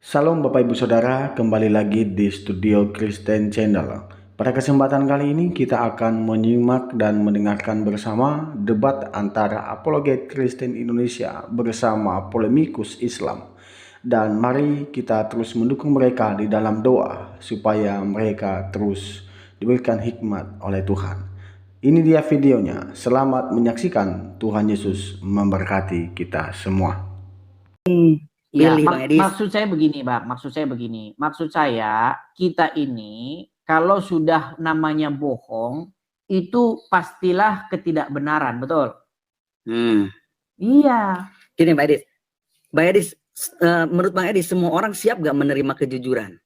Salam Bapak Ibu Saudara, kembali lagi di Studio Kristen Channel. Pada kesempatan kali ini kita akan menyimak dan mendengarkan bersama debat antara apologet Kristen Indonesia bersama polemikus Islam. Dan mari kita terus mendukung mereka di dalam doa supaya mereka terus diberikan hikmat oleh Tuhan. Ini dia videonya. Selamat menyaksikan. Tuhan Yesus memberkati kita semua. Ya, Pilih Bang Edis. maksud saya begini, Bang. Maksud saya kita ini kalau sudah namanya bohong itu pastilah ketidakbenaran, betul? Iya. Gini Bang Edis, menurut Bang Edis semua orang siap gak menerima kejujuran?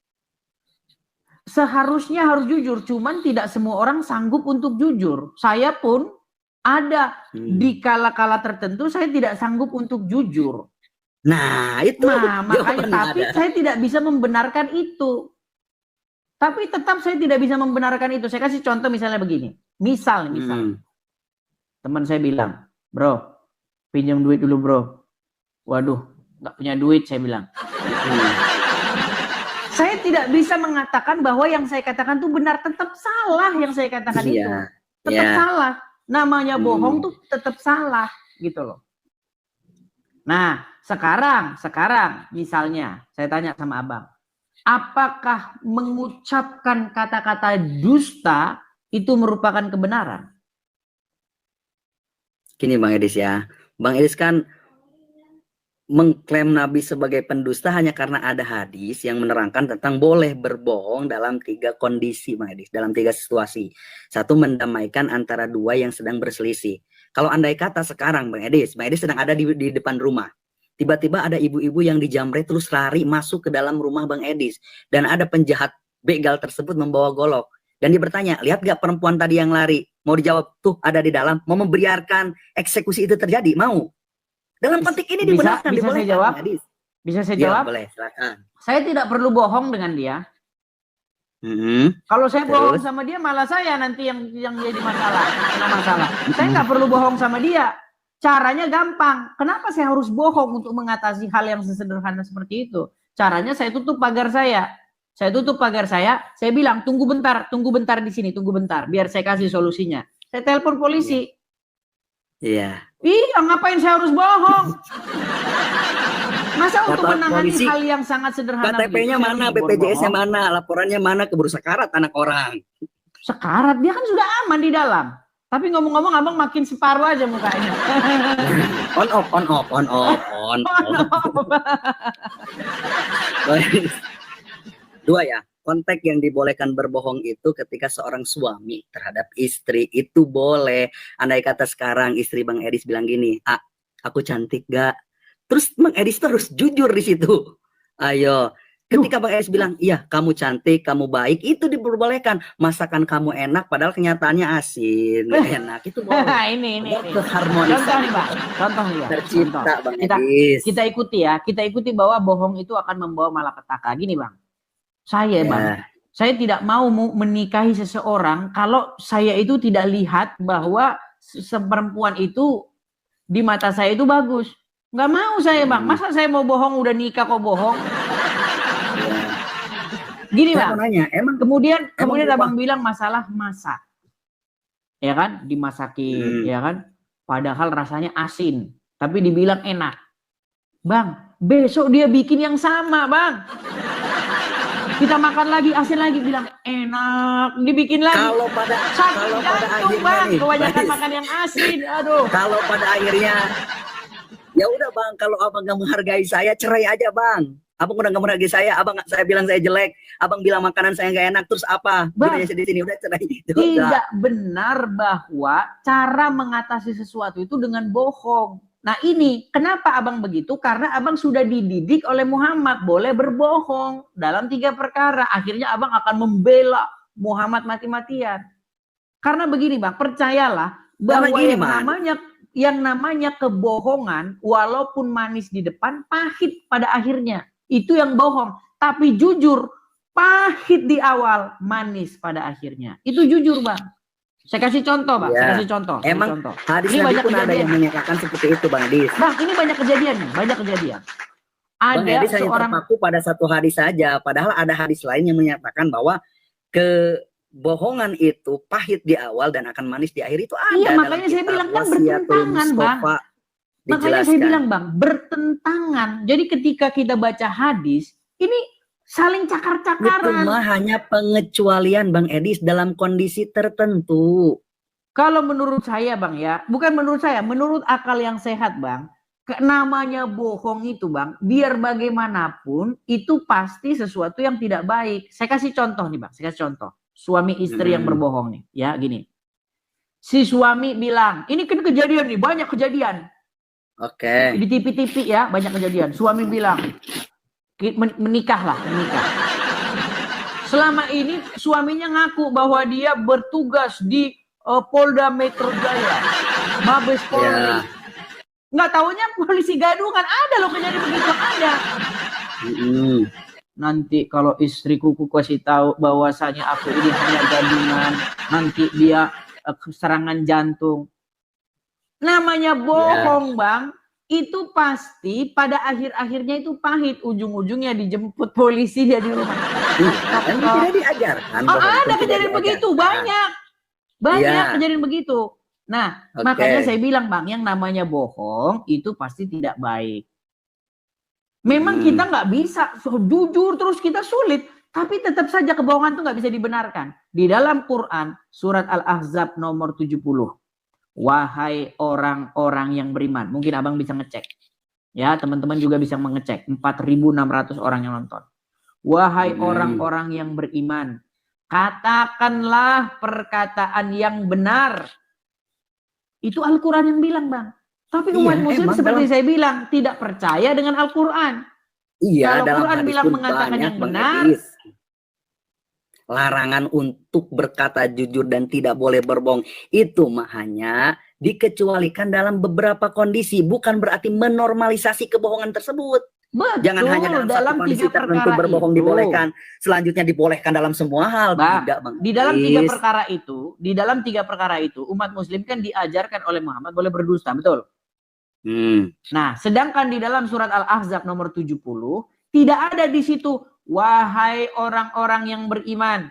Seharusnya harus jujur, cuman tidak semua orang sanggup untuk jujur. Saya pun ada di kala-kala tertentu saya tidak sanggup untuk jujur. Nah itu makanya tapi saya tidak bisa membenarkan itu. Tapi tetap saya tidak bisa membenarkan itu. Saya kasih contoh misalnya begini. Misal teman saya bilang, bro, pinjam duit dulu bro. Waduh, nggak punya duit saya bilang. Saya tidak bisa mengatakan bahwa yang saya katakan itu benar. Tetap salah yang saya katakan itu. Tetap salah. Namanya bohong tuh tetap salah gitu loh. Nah, sekarang misalnya saya tanya sama Abang, apakah mengucapkan kata-kata dusta itu merupakan kebenaran? Gini Bang Edis ya, Bang Edis kan mengklaim Nabi sebagai pendusta hanya karena ada hadis yang menerangkan tentang boleh berbohong dalam 3 kondisi Bang Edis, dalam 3 situasi. Satu, mendamaikan antara dua yang sedang berselisih. Kalau andai kata sekarang Bang Edis sedang ada di depan rumah. Tiba-tiba ada ibu-ibu yang dijamret terus lari masuk ke dalam rumah Bang Edis. Dan ada penjahat begal tersebut membawa golok. Dan dia bertanya, lihat gak perempuan tadi yang lari? Mau dijawab, tuh ada di dalam. Mau membiarkan eksekusi itu terjadi? Mau? Dalam konteks ini dibenarkan. Bisa saya jawab? Bisa saya jawab? Boleh, silakan. Saya tidak perlu bohong dengan dia. Kalau saya bohong sama dia, malah saya nanti yang jadi masalah. Saya nggak perlu bohong sama dia. Caranya gampang. Kenapa saya harus bohong untuk mengatasi hal yang sesederhana seperti itu? Caranya saya tutup pagar saya. Saya bilang tunggu bentar di sini, tunggu bentar, biar saya kasih solusinya. Saya telepon polisi. Iya, ngapain saya harus bohong? Masa untuk menangani hal yang sangat sederhana? KTP-nya mana, BPJS-nya mana, laporannya mana, keburu sekarat anak orang. Sekarat, dia kan sudah aman di dalam. Tapi ngomong-ngomong Abang makin separuh aja mukanya. On off. Dua ya, konteks yang dibolehkan berbohong itu ketika seorang suami terhadap istri itu boleh. Andai kata sekarang istri Bang Edis bilang gini, aku cantik gak? Terus Bang Edis terus jujur di situ. Ayo, ketika Bang Edis bilang, iya kamu cantik, kamu baik, itu diperbolehkan. Masakan kamu enak, padahal kenyataannya asin, enak. Itu boleh. ini. Keharmonisan. Contoh nih Bang. Tercipta Bang Edis. Kita ikuti bahwa bohong itu akan membawa malapetaka. Gini Bang. Saya tidak mau menikahi seseorang kalau saya itu tidak lihat bahwa perempuan itu di mata saya itu bagus. Nggak mau saya Bang. Masa saya mau bohong udah nikah kok bohong? Gini Bang. Kemudian Abang bilang masalah masak. Ya kan? Dimasakin, ya kan? Padahal rasanya asin, tapi dibilang enak. Bang, besok dia bikin yang sama, Bang. Kita makan lagi, asin lagi, bilang enak, dibikin lagi. Kalau pada akhirnya Bang, kebanyakan makan yang asin, aduh. Kalau pada akhirnya, ya udah Bang, kalau Abang nggak menghargai saya, cerai aja Bang. Abang udah nggak menghargai saya, saya bilang saya jelek, Abang bilang makanan saya nggak enak, terus apa? Bang, di sini udah cerai. Tidak benar bahwa cara mengatasi sesuatu itu dengan bohong. Nah ini, kenapa Abang begitu? Karena Abang sudah dididik oleh Muhammad, boleh berbohong dalam 3 perkara. Akhirnya Abang akan membela Muhammad mati-matian. Karena begini Bang, percayalah bahwa yang namanya kebohongan, walaupun manis di depan, pahit pada akhirnya. Itu yang bohong. Tapi jujur, pahit di awal, manis pada akhirnya. Itu jujur Bang. Saya kasih contoh, Bang. Saya kasih contoh. Emang hadis Nabi pun ada yang menyatakan seperti itu, Bang Edis. Bang, ini banyak kejadian nih, banyak kejadian. Bang ada Edis hanya seorang terpaku pada satu hadis saja, padahal ada hadis lain yang menyatakan bahwa kebohongan itu pahit di awal dan akan manis di akhir. Itu ada iya, dalam makanya saya kitab bilang kan Wasiatul bertentangan, Bang. Mustafa Makanya saya dijelaskan. bilang, Bang, bertentangan. Jadi ketika kita baca hadis, ini saling Itu cakar-cakaran. mah hanya pengecualian Bang Edis dalam kondisi tertentu. Kalau menurut saya, Bang, ya, bukan menurut saya, menurut akal yang sehat, Bang, namanya bohong itu, Bang, biar bagaimanapun itu pasti sesuatu yang tidak baik. Saya kasih contoh nih, Bang, saya kasih contoh. Suami istri yang berbohong nih, ya, gini. Si suami bilang, ini kan kejadian nih, banyak kejadian. Oke. Di TV-TV ya, banyak kejadian. Suami bilang, menikah. Selama ini suaminya ngaku bahwa dia bertugas di Polda Metro Jaya, Mabes Polri. Ya. Nggak taunya polisi gadungan, ada loh kejadian begitu, ada. Nanti kalau istriku ku kasih tahu bahwasanya aku ini hanya gadungan, nanti dia serangan jantung. Namanya bohong, Bang. Itu pasti pada akhir-akhirnya itu pahit. Ujung-ujungnya dijemput polisi dia di rumah. Kan tidak diajarkan. Ada kejadian begitu, banyak. Banyak kejadian begitu. Nah, makanya saya bilang, Bang, yang namanya bohong itu pasti tidak baik. Memang kita nggak bisa jujur terus, kita sulit. Tapi tetap saja kebohongan itu nggak bisa dibenarkan. Di dalam Quran, surat Al-Ahzab nomor 70. Wahai orang-orang yang beriman. Mungkin abang bisa ngecek. Ya, teman-teman juga bisa mengecek. 4.600 orang yang nonton. Wahai orang-orang yang beriman. Katakanlah perkataan yang benar. Itu Al-Quran yang bilang, Bang. Tapi umat muslim seperti saya bilang, tidak percaya dengan Al-Quran. Iya, kalau Quran bilang mengatakan yang benar. Larangan untuk berkata jujur dan tidak boleh berbohong itu mah hanya dikecualikan dalam beberapa kondisi, bukan berarti menormalisasi kebohongan tersebut. Betul, jangan hanya dalam satu kondisi tertentu berbohong itu dibolehkan, selanjutnya dibolehkan dalam semua hal. Tidak, Bang. Di dalam tiga perkara itu, umat muslim kan diajarkan oleh Muhammad boleh berdusta, betul? Nah, sedangkan di dalam surat Al-Ahzab nomor 70 tidak ada di situ. Wahai orang-orang yang beriman,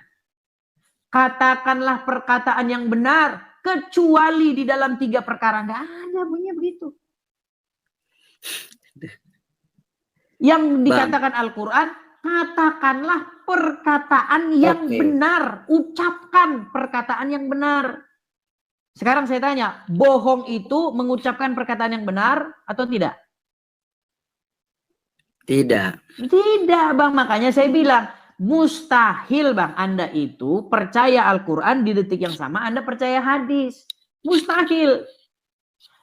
katakanlah perkataan yang benar, kecuali di dalam tiga perkara. Nggak ada bunyinya begitu. Yang dikatakan Al-Quran, katakanlah perkataan yang benar, ucapkan perkataan yang benar. Sekarang saya tanya, bohong itu mengucapkan perkataan yang benar atau tidak? Tidak, Bang. Makanya saya bilang, mustahil, Bang, Anda itu percaya Al-Quran di detik yang sama Anda percaya hadis. Mustahil.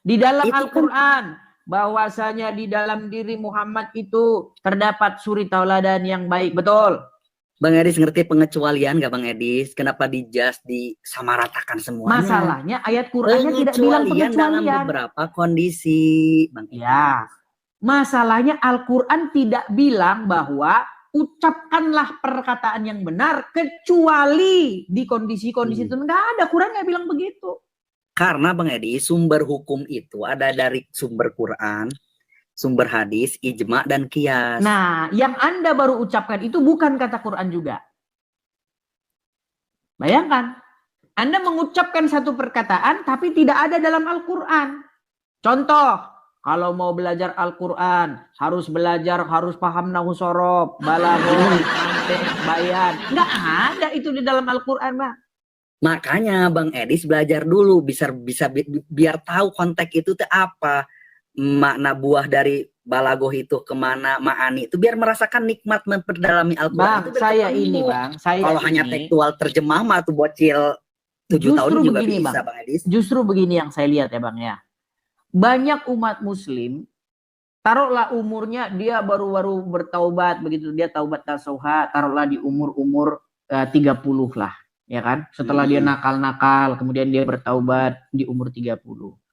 Di dalam Al-Quran, bahwasanya di dalam diri Muhammad itu terdapat suri tauladan yang baik. Betul. Bang Edis ngerti pengecualian gak, Bang Edis? Kenapa disamaratakan semuanya? Masalahnya ayat Qurannya tidak bilang pengecualian. Dalam beberapa kondisi, Bang Edis. Ya. Masalahnya Al-Quran tidak bilang bahwa ucapkanlah perkataan yang benar kecuali di kondisi-kondisi itu. Enggak ada, Quran nggak bilang begitu. Karena Bang Edi, sumber hukum itu ada dari sumber Quran, sumber hadis, ijma, dan qiyas. Nah, yang Anda baru ucapkan itu bukan kata Quran juga. Bayangkan, Anda mengucapkan satu perkataan tapi tidak ada dalam Al-Quran. Contoh, kalau mau belajar Al-Quran, harus paham nahwu sorof, balaghah, mantik, bayan. Nggak ada itu di dalam Al-Quran, Bang. Makanya Bang Edis belajar dulu, bisa biar tahu konteks itu apa. Makna buah dari balaghah itu kemana, ma'ani itu, biar merasakan nikmat memperdalami Al-Quran. Bang, saya ini, Bang. Kalau hanya tekstual terjemah mah tuh bocil 7 tahun juga begini, bisa, Bang Edis. Justru begini yang saya lihat ya, Bang, ya. Banyak umat muslim, taruhlah umurnya dia baru-baru bertaubat, begitu dia taubat nasuha, taruhlah di umur 30 lah, ya kan? Setelah dia nakal-nakal, kemudian dia bertaubat di umur 30.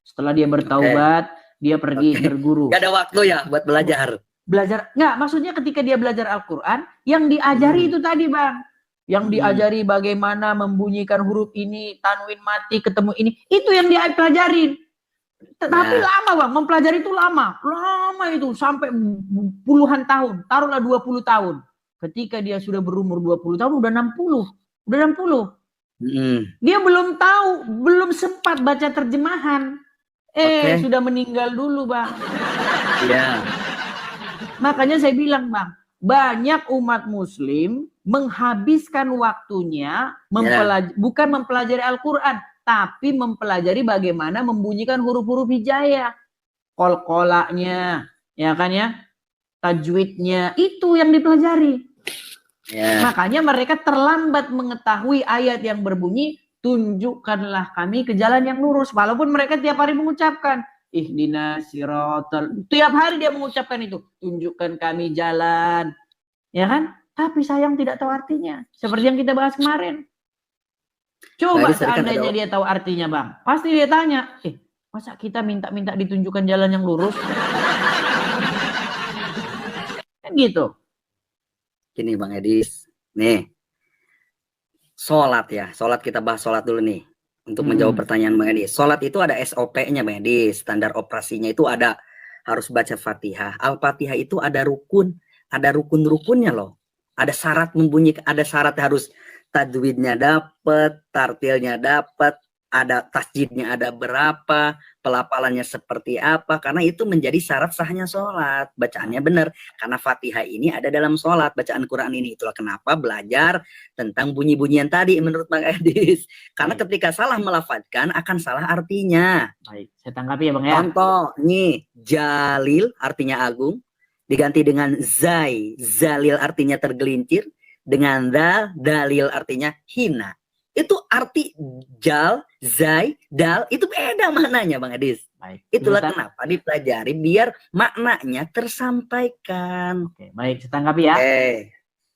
Setelah dia bertaubat, dia pergi berguru. Gak ada waktu ya buat belajar. Enggak, maksudnya ketika dia belajar Al-Quran, yang diajari itu tadi, Bang. Yang diajari bagaimana membunyikan huruf ini, tanwin mati, ketemu ini, itu yang dia pelajarin. Tetapi lama bang, mempelajari itu lama itu sampai puluhan tahun, taruhlah 20 tahun. Ketika dia sudah berumur 20 tahun, udah 60. Dia belum tahu, belum sempat baca terjemahan. Sudah meninggal dulu bang. Iya. Makanya saya bilang bang, banyak umat muslim menghabiskan waktunya bukan mempelajari Al-Quran, tapi mempelajari bagaimana membunyikan huruf-huruf hijaiyah, qalqalanya, ya kan ya, tajwidnya, itu yang dipelajari. Makanya mereka terlambat mengetahui ayat yang berbunyi tunjukkanlah kami ke jalan yang lurus, walaupun mereka tiap hari mengucapkan ihdinas siratal, tiap hari dia mengucapkan itu, tunjukkan kami jalan, ya kan? Tapi sayang tidak tahu artinya, seperti yang kita bahas kemarin. Coba seandainya dia tahu artinya bang, pasti dia tanya, masa kita minta-minta ditunjukkan jalan yang lurus? Kan gitu. Gini Bang Edis, nih, sholat ya, sholat kita bahas sholat dulu nih. Untuk menjawab pertanyaan Bang Edis, sholat itu ada SOP-nya Bang Edis, standar operasinya itu ada, harus baca Fatihah. Al-Fatihah itu ada rukun-rukunnya loh. Ada syarat membunyikan, ada syarat harus tajwidnya dapat, tartilnya dapat, ada tasjidnya ada berapa, pelafalannya seperti apa, karena itu menjadi syarat sahnya sholat, bacaannya benar, karena Fatihah ini ada dalam sholat, bacaan Quran ini. Itulah kenapa belajar tentang bunyi-bunyian tadi menurut Bang Edis, karena ketika salah melafadzkan akan salah artinya. Baik, saya tanggapi ya Bang ya. Contoh nih, Jalil artinya agung, diganti dengan Zai, Zalil artinya tergelincir, dengan Dalil artinya hina. Itu arti jal, zai, dal itu beda maknanya Bang Edis. Baik. Itulah kenapa dipelajari biar maknanya tersampaikan. Oke, baik, saya tanggapi ya.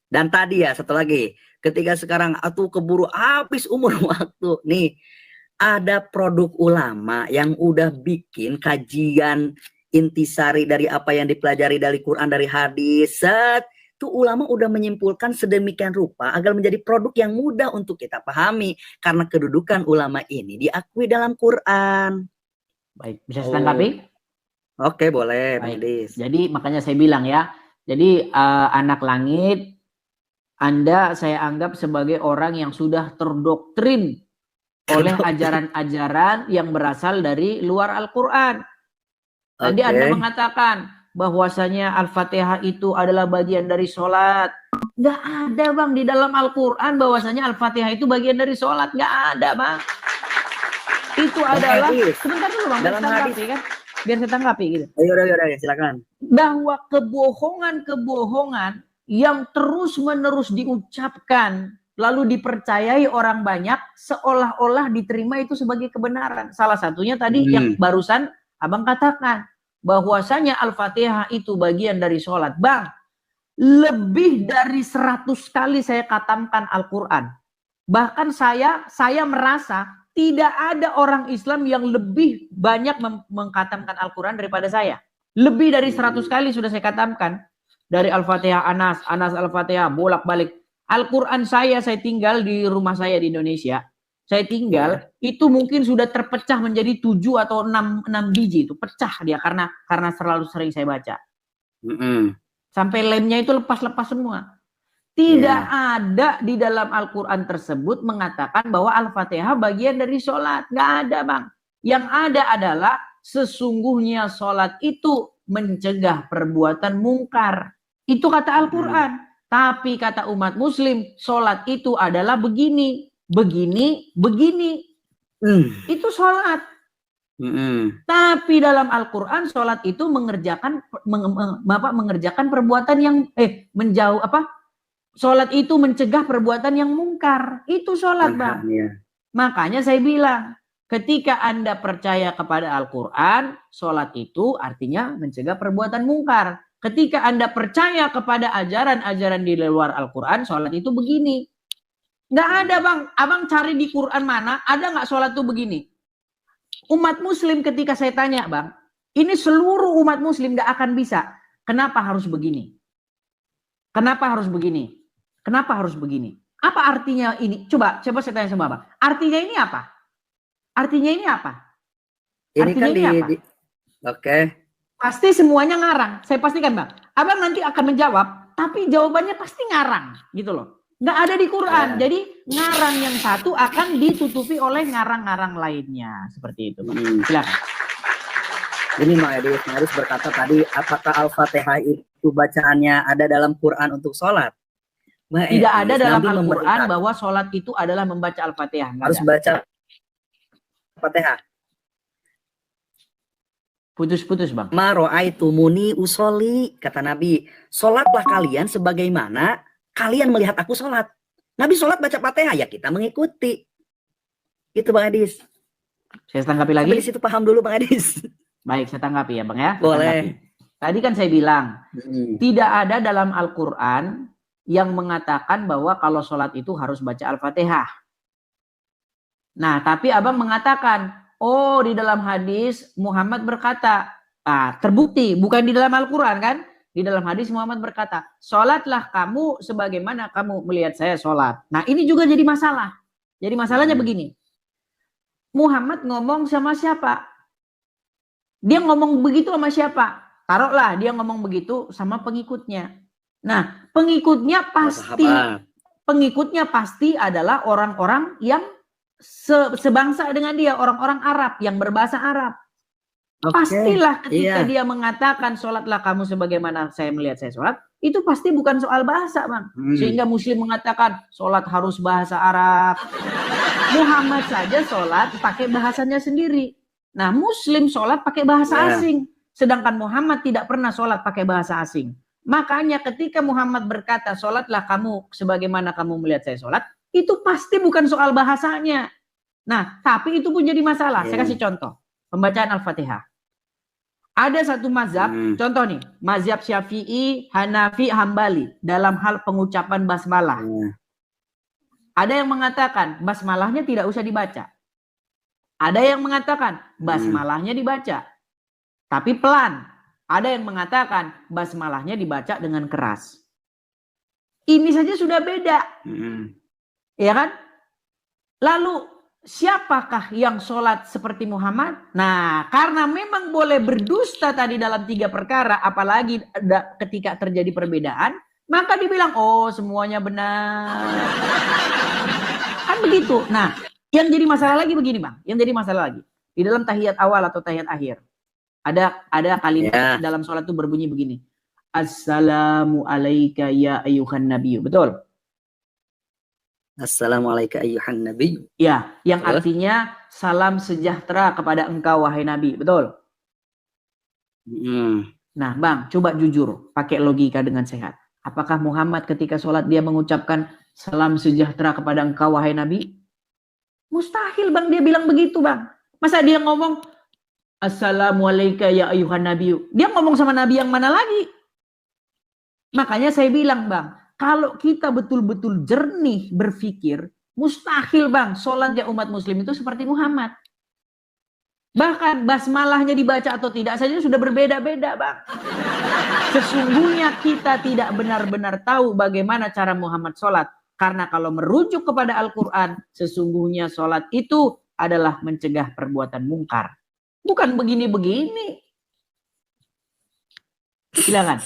Dan tadi ya satu lagi, ketika sekarang keburu habis umur waktu nih, ada produk ulama yang udah bikin kajian intisari dari apa yang dipelajari dari Quran, dari hadis, itu ulama udah menyimpulkan sedemikian rupa agar menjadi produk yang mudah untuk kita pahami, karena kedudukan ulama ini diakui dalam Quran. Baik, bisa saya tanggapi? Oke, boleh. Baik. Jadi makanya saya bilang ya, jadi anak langit, Anda saya anggap sebagai orang yang sudah terdoktrin oleh ajaran-ajaran yang berasal dari luar Al-Quran. Tadi Anda mengatakan bahwasanya Al-Fatihah itu adalah bagian dari sholat. Nggak ada bang di dalam Al-Quran bahwasanya Al-Fatihah itu bagian dari sholat. Nggak ada bang. Itu adalah, sebentar dulu bang, dalam hadis kan, biar saya tanggapi gitu. Ayo, silakan. Bahwa kebohongan-kebohongan yang terus-menerus diucapkan lalu dipercayai orang banyak seolah-olah diterima itu sebagai kebenaran. Salah satunya tadi yang barusan abang katakan, bahwasanya Al-Fatihah itu bagian dari sholat. Bang, lebih dari 100 kali saya khatamkan Al-Quran. Bahkan saya merasa tidak ada orang Islam yang lebih banyak mengkhatamkan Al-Quran daripada saya. Lebih dari 100 kali sudah saya khatamkan. Dari Al-Fatihah Anas Al-Fatihah, bolak-balik. Al-Quran saya tinggal di rumah saya di Indonesia. Saya tinggal, itu mungkin sudah terpecah menjadi 7 atau 6 biji. Itu pecah dia karena terlalu sering saya baca. Sampai lemnya itu lepas-lepas semua. Tidak ada di dalam Al-Quran tersebut mengatakan bahwa Al-Fatihah bagian dari sholat. Nggak ada bang. Yang ada adalah sesungguhnya sholat itu mencegah perbuatan mungkar. Itu kata Al-Quran. Tapi kata umat muslim, sholat itu adalah begini. Begini. Itu sholat. Tapi dalam Al-Quran sholat itu mengerjakan perbuatan yang sholat itu mencegah perbuatan yang mungkar. Itu sholat bang. Makanya saya bilang, ketika Anda percaya kepada Al-Quran, sholat itu artinya mencegah perbuatan mungkar. Ketika Anda percaya kepada ajaran-ajaran di luar Al-Quran, sholat itu begini. Nggak ada bang, abang cari di Quran mana, ada nggak sholat itu begini? Umat muslim ketika saya tanya bang, ini seluruh umat muslim nggak akan bisa. Kenapa harus begini? Kenapa harus begini? Kenapa harus begini? Apa artinya ini? Coba saya tanya sama abang. Artinya ini apa? Artinya ini apa? Ini Artinya kan ini apa? Oke. Pasti semuanya ngarang. Saya pastikan Bang. Abang nanti akan menjawab, tapi jawabannya pasti ngarang. Gitu loh. Nggak ada di Quran. Ya. Jadi ngarang yang satu akan ditutupi oleh ngarang-ngarang lainnya. Seperti itu Bang. Silakan. Ini Mang Edis berkata tadi, apakah Al-Fatihah itu bacaannya ada dalam Quran untuk sholat? Tidak ada dalam Nabi Al-Quran memerintahkan bahwa sholat itu adalah membaca Al-Fatihah. Nggak harus ada. baca Al-Fatihah. Putus-putus Bang. Ma ro'aitumuni usoli, kata Nabi, sholatlah kalian sebagaimana kalian melihat aku sholat. Nabi sholat baca Fatihah, ya kita mengikuti. Itu Bang Edis. Saya tanggapi lagi. Sampai di situ paham dulu Bang Edis. Baik, saya tanggapi ya Bang ya. Boleh. Tadi kan saya bilang, tidak ada dalam Al-Quran yang mengatakan bahwa kalau sholat itu harus baca Al-Fatihah. Nah, tapi Abang mengatakan, oh di dalam hadis Muhammad berkata, terbukti, bukan di dalam Al-Quran kan? Di dalam hadis Muhammad berkata, sholatlah kamu sebagaimana kamu melihat saya sholat. Nah, ini juga jadi masalah. Jadi masalahnya begini, Muhammad ngomong sama siapa? Dia ngomong begitu sama siapa? Taruhlah dia ngomong begitu sama pengikutnya. Nah, pengikutnya pasti adalah orang-orang yang sebangsa dengan dia, orang-orang Arab yang berbahasa Arab. Pastilah ketika dia mengatakan sholatlah kamu sebagaimana saya melihat saya sholat, itu pasti bukan soal bahasa Bang. Sehingga Muslim mengatakan sholat harus bahasa Arab. Muhammad saja sholat pakai bahasanya sendiri. Nah, Muslim sholat pakai bahasa asing. Sedangkan Muhammad tidak pernah sholat pakai bahasa asing. Makanya ketika Muhammad berkata, sholatlah kamu sebagaimana kamu melihat saya sholat, itu pasti bukan soal bahasanya. Nah, tapi itu pun jadi masalah. Saya kasih contoh. Pembacaan Al-Fatihah. Ada satu mazhab, contoh nih, mazhab Syafi'i, Hanafi, Hambali, dalam hal pengucapan basmalah. Ada yang mengatakan, basmalahnya tidak usah dibaca. Ada yang mengatakan basmalahnya dibaca, tapi pelan. Ada yang mengatakan basmalahnya dibaca dengan keras. Ini saja sudah beda. Ya kan? Lalu siapakah yang sholat seperti Muhammad? Nah, karena memang boleh berdusta tadi dalam 3 perkara, apalagi ketika terjadi perbedaan, maka dibilang, oh semuanya benar. Kan begitu. Nah, yang jadi masalah lagi begini Bang, yang jadi masalah lagi. Di dalam tahiyat awal atau tahiyat akhir, ada kalimat dalam sholat itu berbunyi begini. Assalamu alayka ya ayyuhan nabiyyu. Betul? Assalamualaikum ayyuhan nabi. Ya, yang artinya salam sejahtera kepada engkau wahai Nabi. Betul? Nah Bang, coba jujur, pakai logika dengan sehat. Apakah Muhammad ketika sholat dia mengucapkan salam sejahtera kepada engkau wahai Nabi? Mustahil Bang dia bilang begitu Bang. Masa dia ngomong Assalamualaikum ya ayyuhan nabiyyu. Dia ngomong sama Nabi yang mana lagi? Makanya saya bilang Bang, kalau kita betul-betul jernih berpikir, mustahil Bang sholatnya umat muslim itu seperti Muhammad. Bahkan basmalahnya dibaca atau tidak saja sudah berbeda-beda Bang. Sesungguhnya kita tidak benar-benar tahu bagaimana cara Muhammad sholat. Karena kalau merujuk kepada Al-Quran, sesungguhnya sholat itu adalah mencegah perbuatan mungkar. Bukan begini-begini. Silakan.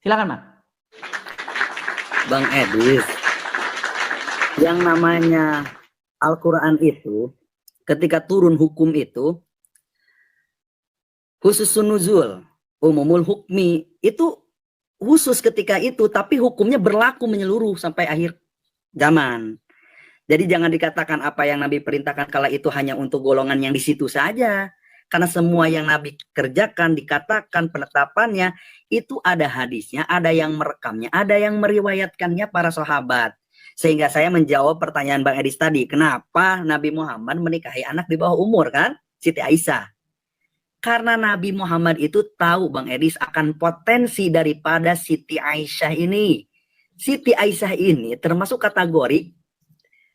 Silakan Bang. Bang Edis, yang namanya Al-Quran itu, ketika turun hukum itu, khususun nuzul, umumul hukmi, itu khusus ketika itu, tapi hukumnya berlaku menyeluruh sampai akhir zaman. Jadi jangan dikatakan apa yang Nabi perintahkan kala itu hanya untuk golongan yang di situ saja. Karena semua yang Nabi kerjakan, dikatakan penetapannya, itu ada hadisnya, ada yang merekamnya, ada yang meriwayatkannya para sahabat. Sehingga saya menjawab pertanyaan Bang Edis tadi, kenapa Nabi Muhammad menikahi anak di bawah umur kan? Siti Aisyah. Karena Nabi Muhammad itu tahu Bang Edis akan potensi daripada Siti Aisyah ini. Siti Aisyah ini termasuk kategori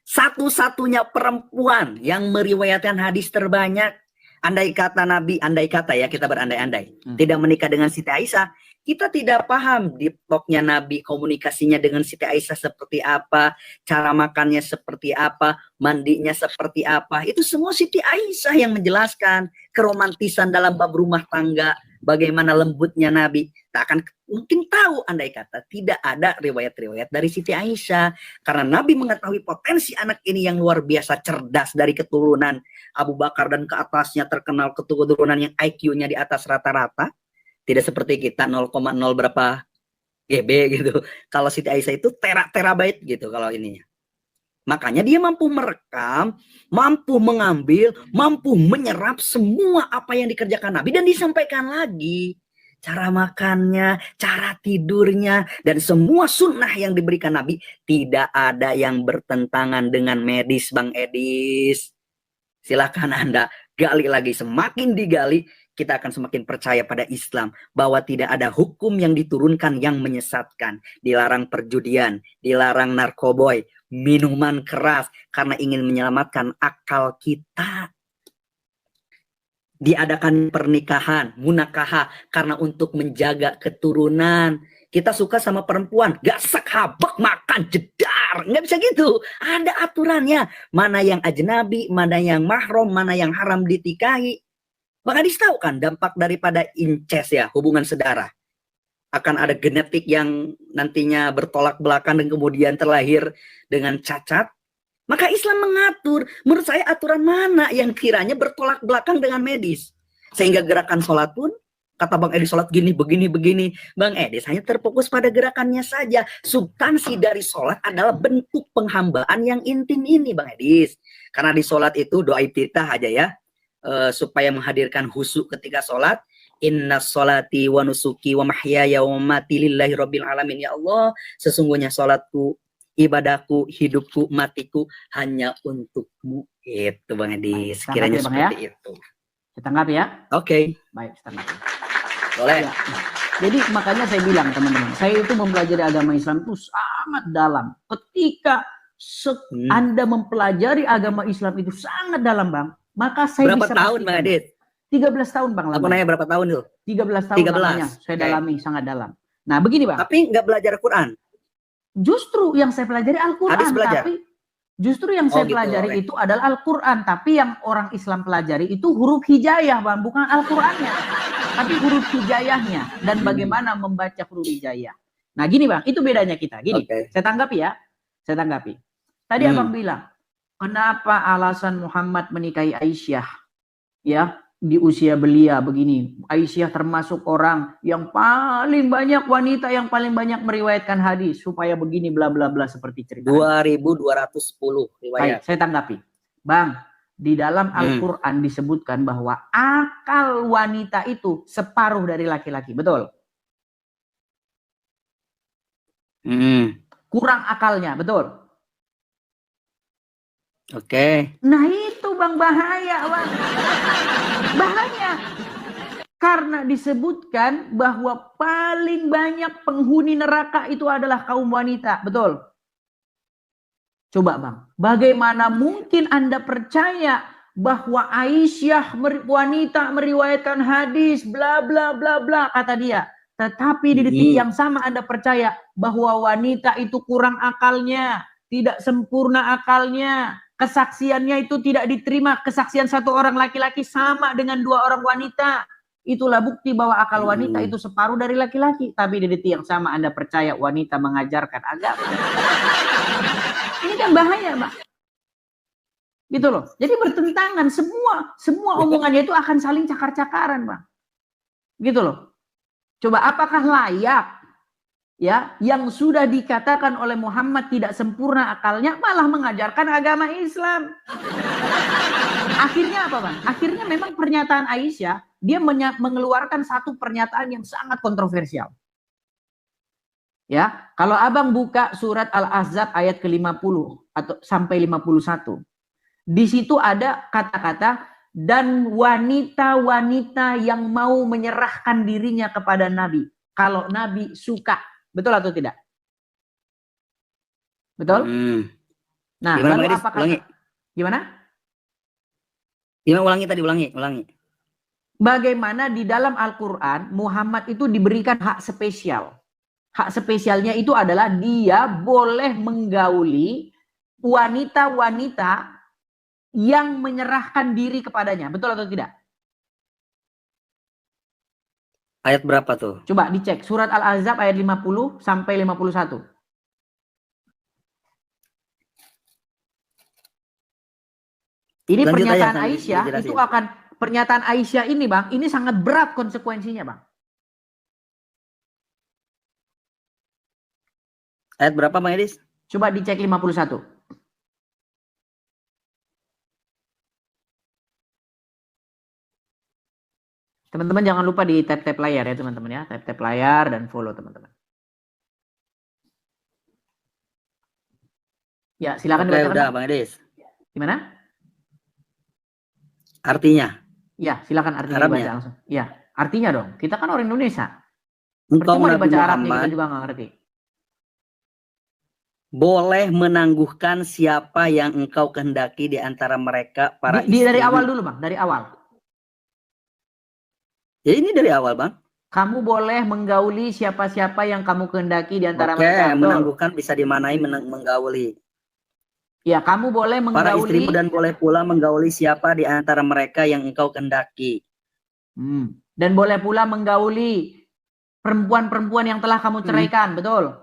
satu-satunya perempuan yang meriwayatkan hadis terbanyak. Andai kata Nabi, andai kata ya kita berandai-andai, tidak menikah dengan Siti Aisyah, Kita tidak paham deep talk-nya Nabi, komunikasinya dengan Siti Aisyah seperti apa, cara makannya seperti apa, mandinya seperti apa. Itu semua Siti Aisyah yang menjelaskan. Keromantisan dalam bab rumah tangga, bagaimana lembutnya Nabi. Tak akan mungkin tahu andai kata tidak ada riwayat-riwayat dari Siti Aisyah. Karena Nabi mengetahui potensi anak ini yang luar biasa cerdas dari keturunan Abu Bakar dan ke atasnya terkenal keturunan yang IQ-nya di atas rata-rata. Tidak seperti kita 0,0 berapa GB gitu. Kalau Siti Aisyah itu terabyte gitu kalau ininya. Makanya dia mampu merekam, mampu mengambil, mampu menyerap semua apa yang dikerjakan Nabi dan disampaikan lagi. Cara makannya, cara tidurnya, dan semua sunnah yang diberikan Nabi tidak ada yang bertentangan dengan medis, Bang Edis. Silakan Anda gali lagi, semakin digali kita akan semakin percaya pada Islam bahwa tidak ada hukum yang diturunkan yang menyesatkan. Dilarang perjudian, dilarang narkoboy, minuman keras karena ingin menyelamatkan akal kita. Diadakan pernikahan, munakaha karena untuk menjaga keturunan. Kita suka sama perempuan, gak sekhabek makan jedar, nggak bisa gitu. Ada aturannya, mana yang ajnabi, mana yang mahram, mana yang haram ditikahi. Bang Adis tahu kan dampak daripada incest ya, hubungan saudara. Akan ada genetik yang nantinya bertolak belakang dan kemudian terlahir dengan cacat. Maka Islam mengatur, menurut saya aturan mana yang kiranya bertolak belakang dengan medis. Sehingga gerakan sholat pun, kata Bang Edis sholat gini, begini. Bang Edis hanya terfokus pada gerakannya saja. Substansi dari sholat adalah bentuk penghambaan yang intim ini Bang Edis. Karena di sholat itu doa iftitah aja ya. Supaya menghadirkan khusyuk ketika sholat. Inna sholati wa nusuki wa mahyaya wa mamati lillahi rabbil alamin. Ya Allah, sesungguhnya sholatku, ibadahku, hidupku, matiku hanya untukmu. Itu Bang Edi, sekiranya seperti itu. Kita tanggapi ya. Oke. Baik, kita tanggapi. Boleh. Ya. Jadi makanya saya bilang teman-teman, saya itu mempelajari agama Islam itu sangat dalam. Ketika Anda mempelajari agama Islam itu sangat dalam Bang, maka saya berapa bisa tahun Bang Edi? 13 tahun Bang. Aku nanya berapa tahun tuh? 13 tahun lamanya saya dalami sangat dalam. Nah begini Bang. Tapi nggak belajar Quran? Justru yang saya pelajari Al-Quran, tapi justru yang saya pelajari itu adalah Al-Quran, tapi yang orang Islam pelajari itu huruf hijaiyah Bang, bukan Al-Qurannya, tapi huruf hijaiyahnya dan bagaimana membaca huruf hijaiyah. Nah gini Bang, itu bedanya kita. Gini, saya tanggapi ya, saya tanggapi. Tadi Abang bilang, kenapa alasan Muhammad menikahi Aisyah, ya? Di usia belia begini, Aisyah termasuk orang yang paling banyak, wanita yang paling banyak meriwayatkan hadis supaya begini bla bla bla seperti cerita 2210 riwayat. Baik, saya tanggapi Bang, di dalam Al-Quran disebutkan bahwa akal wanita itu separuh dari laki-laki, betul? Kurang akalnya, betul? Oke. Nah itu Bang bahaya Bang. Bahaya. Karena disebutkan bahwa paling banyak penghuni neraka itu adalah kaum wanita. Betul? Coba Bang. Bagaimana mungkin Anda percaya bahwa Aisyah wanita meriwayatkan hadis bla bla bla bla kata dia. Tetapi di detik yang sama Anda percaya bahwa wanita itu kurang akalnya. Tidak sempurna akalnya. Kesaksiannya itu tidak diterima. Kesaksian satu orang laki-laki sama dengan dua orang wanita. Itulah bukti bahwa akal wanita itu separuh dari laki-laki. Tapi di detik yang sama Anda percaya wanita mengajarkan agama. Ini kan bahaya, Mbak. Gitu loh. Jadi bertentangan. Semua omongannya itu akan saling cakar-cakaran, Bang. Gitu loh. Coba apakah layak ya, yang sudah dikatakan oleh Muhammad tidak sempurna akalnya malah mengajarkan agama Islam. Akhirnya apa Bang? Akhirnya memang pernyataan Aisyah, dia mengeluarkan satu pernyataan yang sangat kontroversial. Ya, kalau Abang buka surat Al-Ahzab ayat ke-50 atau sampai 51. Di situ ada kata-kata dan wanita-wanita yang mau menyerahkan dirinya kepada Nabi. Kalau Nabi suka. Betul atau tidak? Betul? Nah, gimana, lalu apa kata? Gimana? Gimana ulangi tadi, ulangi. bagaimana di dalam Al-Quran Muhammad itu diberikan hak spesial. Hak spesialnya itu adalah dia boleh menggauli wanita-wanita yang menyerahkan diri kepadanya. Betul atau tidak? Ayat berapa tuh? Coba dicek surat Al-Ahzab ayat 50 sampai 51. Ini Lanjut pernyataan aja, Aisyah dijelasin. itu akan pernyataan Aisyah ini Bang, ini sangat berat konsekuensinya Bang. Ayat berapa Bang Edis? Coba dicek 51. Teman-teman jangan lupa di tap-tap layar ya teman-teman ya. Tap-tap layar dan follow teman-teman. Ya silakan Oke, dibacakan. udah Bang Edis. Gimana? Artinya? Ya silakan artinya Arabnya? dibaca langsung. Ya artinya dong. Kita kan orang Indonesia. Engkau Percuma Nabi dibaca Arabnya kita Muhammad juga nggak ngerti. boleh menangguhkan siapa yang engkau kehendaki di antara mereka para istri. Dari awal dulu Bang, dari awal. Ya ini dari awal Bang. Kamu boleh menggauli siapa-siapa yang kamu kehendaki di antara Oke, mereka. Betul. menangguhkan bisa dimanai menggauli. Ya, kamu boleh Para menggauli. istrimu dan boleh pula menggauli siapa di antara mereka yang engkau kehendaki. Dan boleh pula menggauli perempuan-perempuan yang telah kamu ceraikan. Betul?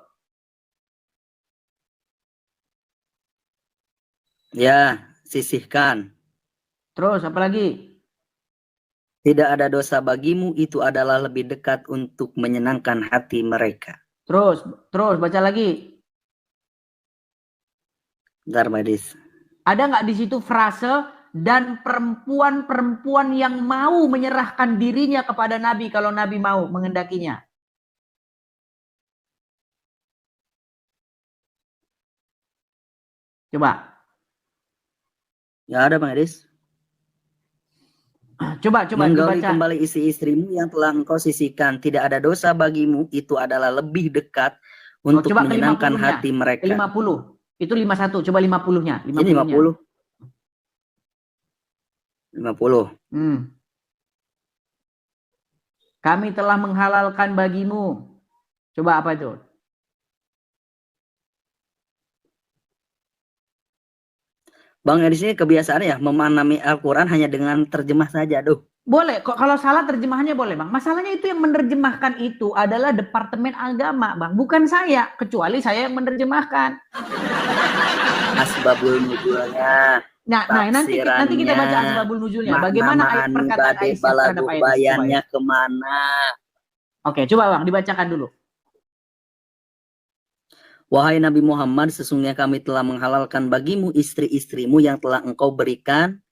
Ya, sisihkan. Terus apa lagi? Tidak ada dosa bagimu, itu adalah lebih dekat untuk menyenangkan hati mereka. Terus baca lagi. Bentar, Medis. Ada nggak di situ frase dan perempuan-perempuan yang mau menyerahkan dirinya kepada Nabi kalau Nabi mau mengendakinya? Coba. Ya ada, Bang Edis. Coba menggauli dibaca. Kembali istri-istrimu yang telah engkau sisihkan. Tidak ada dosa bagimu, itu adalah lebih dekat untuk menyenangkan hati mereka. 50. Itu 51. Coba 50-nya. Ini 50. 50. Kami telah menghalalkan bagimu. Coba apa itu? Bang Edis ini kebiasaan ya memahami Al-Quran hanya dengan terjemah saja. Aduh. Boleh, kok kalau salah terjemahannya boleh Bang. Masalahnya itu yang menerjemahkan itu adalah Departemen Agama Bang. Bukan saya, kecuali saya yang menerjemahkan. Asbabul nuzulnya. Nah nanti kita baca asbabul nuzulnya. Bagaimana ayat perkataan Aisyah terhadap ayat bayannya kemana? Oke, coba Bang dibacakan dulu. Wahai Nabi Muhammad, sesungguhnya kami telah menghalalkan bagimu istri-istrimu yang telah engkau berikan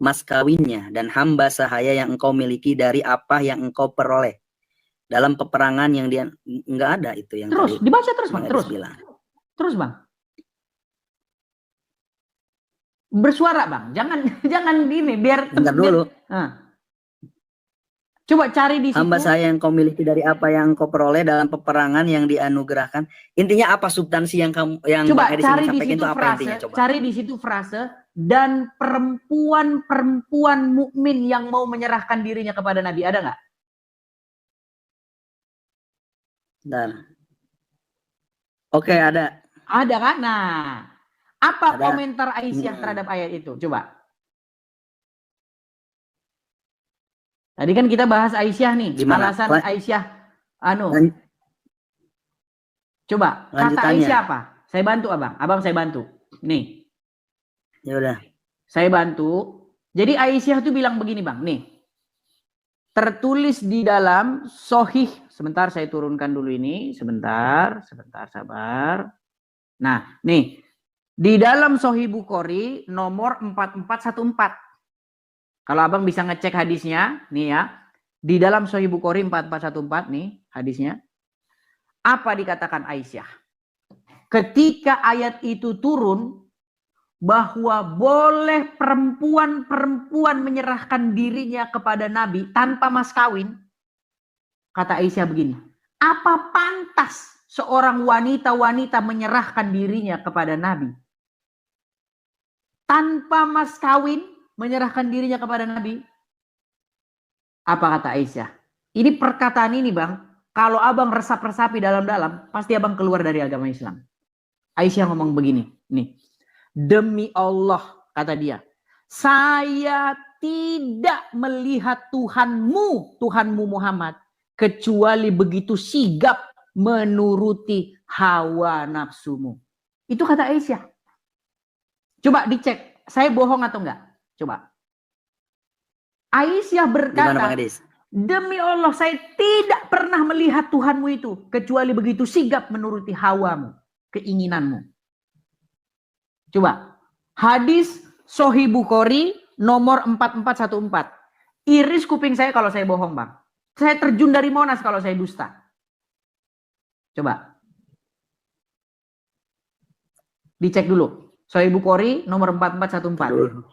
mas kawinnya dan hamba sahaya yang engkau miliki dari apa yang engkau peroleh dalam peperangan yang dia enggak ada itu yang terus tadi dibaca terus Bang, terus Bang. Bersuara Bang, jangan gini biar bentar dulu. Coba cari di situ. Hamba saya yang kau miliki dari apa yang kau peroleh dalam peperangan yang dianugerahkan. Intinya apa substansi yang kamu coba cari di situ frase, cari di situ frase dan perempuan-perempuan mukmin yang mau menyerahkan dirinya kepada Nabi, ada nggak? Dan oke, ada. Ada kan? Nah, apa komentar Aisyah terhadap ayat itu? Coba. Tadi kan kita bahas Aisyah nih. Gimana? Alasan Aisyah. Coba kata Aisyah apa? Saya bantu Abang. Abang saya bantu. Nih. Ya udah. Saya bantu. Jadi Aisyah tuh bilang begini Bang. Nih. Tertulis di dalam Sahih. Sebentar saya turunkan dulu ini. Sebentar sabar. Nah, nih. Di dalam Sahih Bukhari nomor 4414. Kalau Abang bisa ngecek hadisnya, nih ya. Di dalam Sahih Bukhari 4414 nih hadisnya. Apa dikatakan Aisyah? Ketika ayat itu turun, bahwa boleh perempuan-perempuan menyerahkan dirinya kepada Nabi tanpa mas kawin. Kata Aisyah begini, apa pantas seorang wanita-wanita menyerahkan dirinya kepada Nabi tanpa mas kawin? Menyerahkan dirinya kepada Nabi. Apa kata Aisyah? Ini perkataan ini bang, kalau abang resap-resapi dalam-dalam, pasti abang keluar dari agama Islam. Aisyah ngomong begini, nih, demi Allah, kata dia, saya tidak melihat Tuhanmu Muhammad, kecuali begitu sigap menuruti hawa nafsumu. Itu kata Aisyah. Coba dicek, saya bohong atau enggak? Coba. Aisyah berkata, demi Allah saya tidak pernah melihat Tuhanmu itu, kecuali begitu sigap menuruti hawamu, keinginanmu. Coba. Hadis Sahih Bukhari nomor 4414. Iris kuping saya kalau saya bohong bang. Saya terjun dari Monas kalau saya dusta. Coba. Dicek dulu. Sahih Bukhari nomor 4414.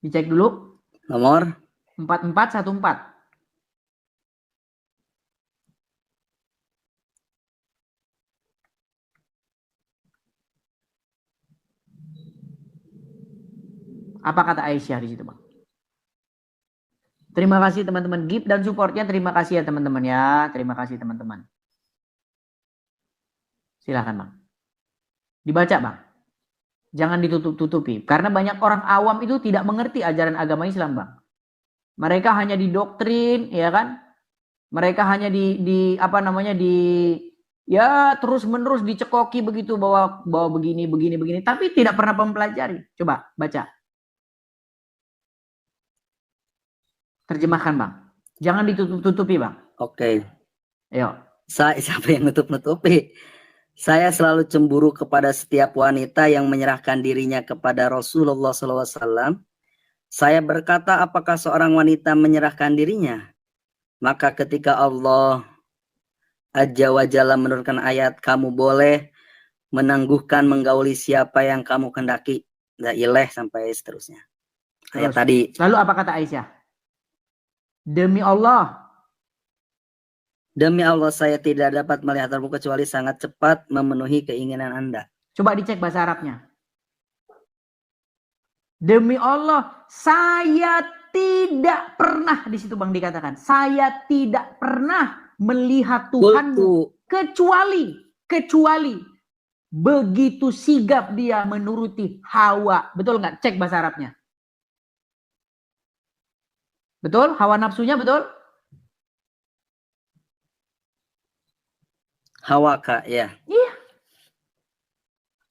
Dicek dulu. Nomor 4414. Apa kata Aisyah di situ, Bang? Terima kasih teman-teman gift dan supportnya. Terima kasih ya teman-teman ya. Terima kasih teman-teman. Silakan Bang. Dibaca Bang. Jangan ditutup-tutupi. Karena banyak orang awam itu tidak mengerti ajaran agama Islam Bang. Mereka hanya didoktrin, ya kan? Mereka hanya ya terus-menerus dicekoki begitu bahwa begini. Tapi tidak pernah mempelajari. Coba baca. Terjemahkan Bang. Jangan ditutup-tutupi Bang. Oke. Ayo. Siapa yang nutup-nutupi? Saya selalu cemburu kepada setiap wanita yang menyerahkan dirinya kepada Rasulullah SAW. Saya berkata, apakah seorang wanita menyerahkan dirinya? Maka ketika Allah Azza wa Jalla menurunkan ayat, kamu boleh menangguhkan menggauli siapa yang kamu kendaki. Ileh sampai seterusnya. Ayat tadi. Lalu apa kata Aisyah? Demi Allah. Demi Allah saya tidak dapat melihatmu kecuali sangat cepat memenuhi keinginan Anda. Coba dicek bahasa Arabnya. Demi Allah saya tidak pernah, di situ Bang dikatakan, saya tidak pernah melihat Tuhanmu kecuali begitu sigap dia menuruti hawa. Betul nggak? Cek bahasa Arabnya. Betul? Hawa nafsunya betul? Hawa Kak, ya. Iya.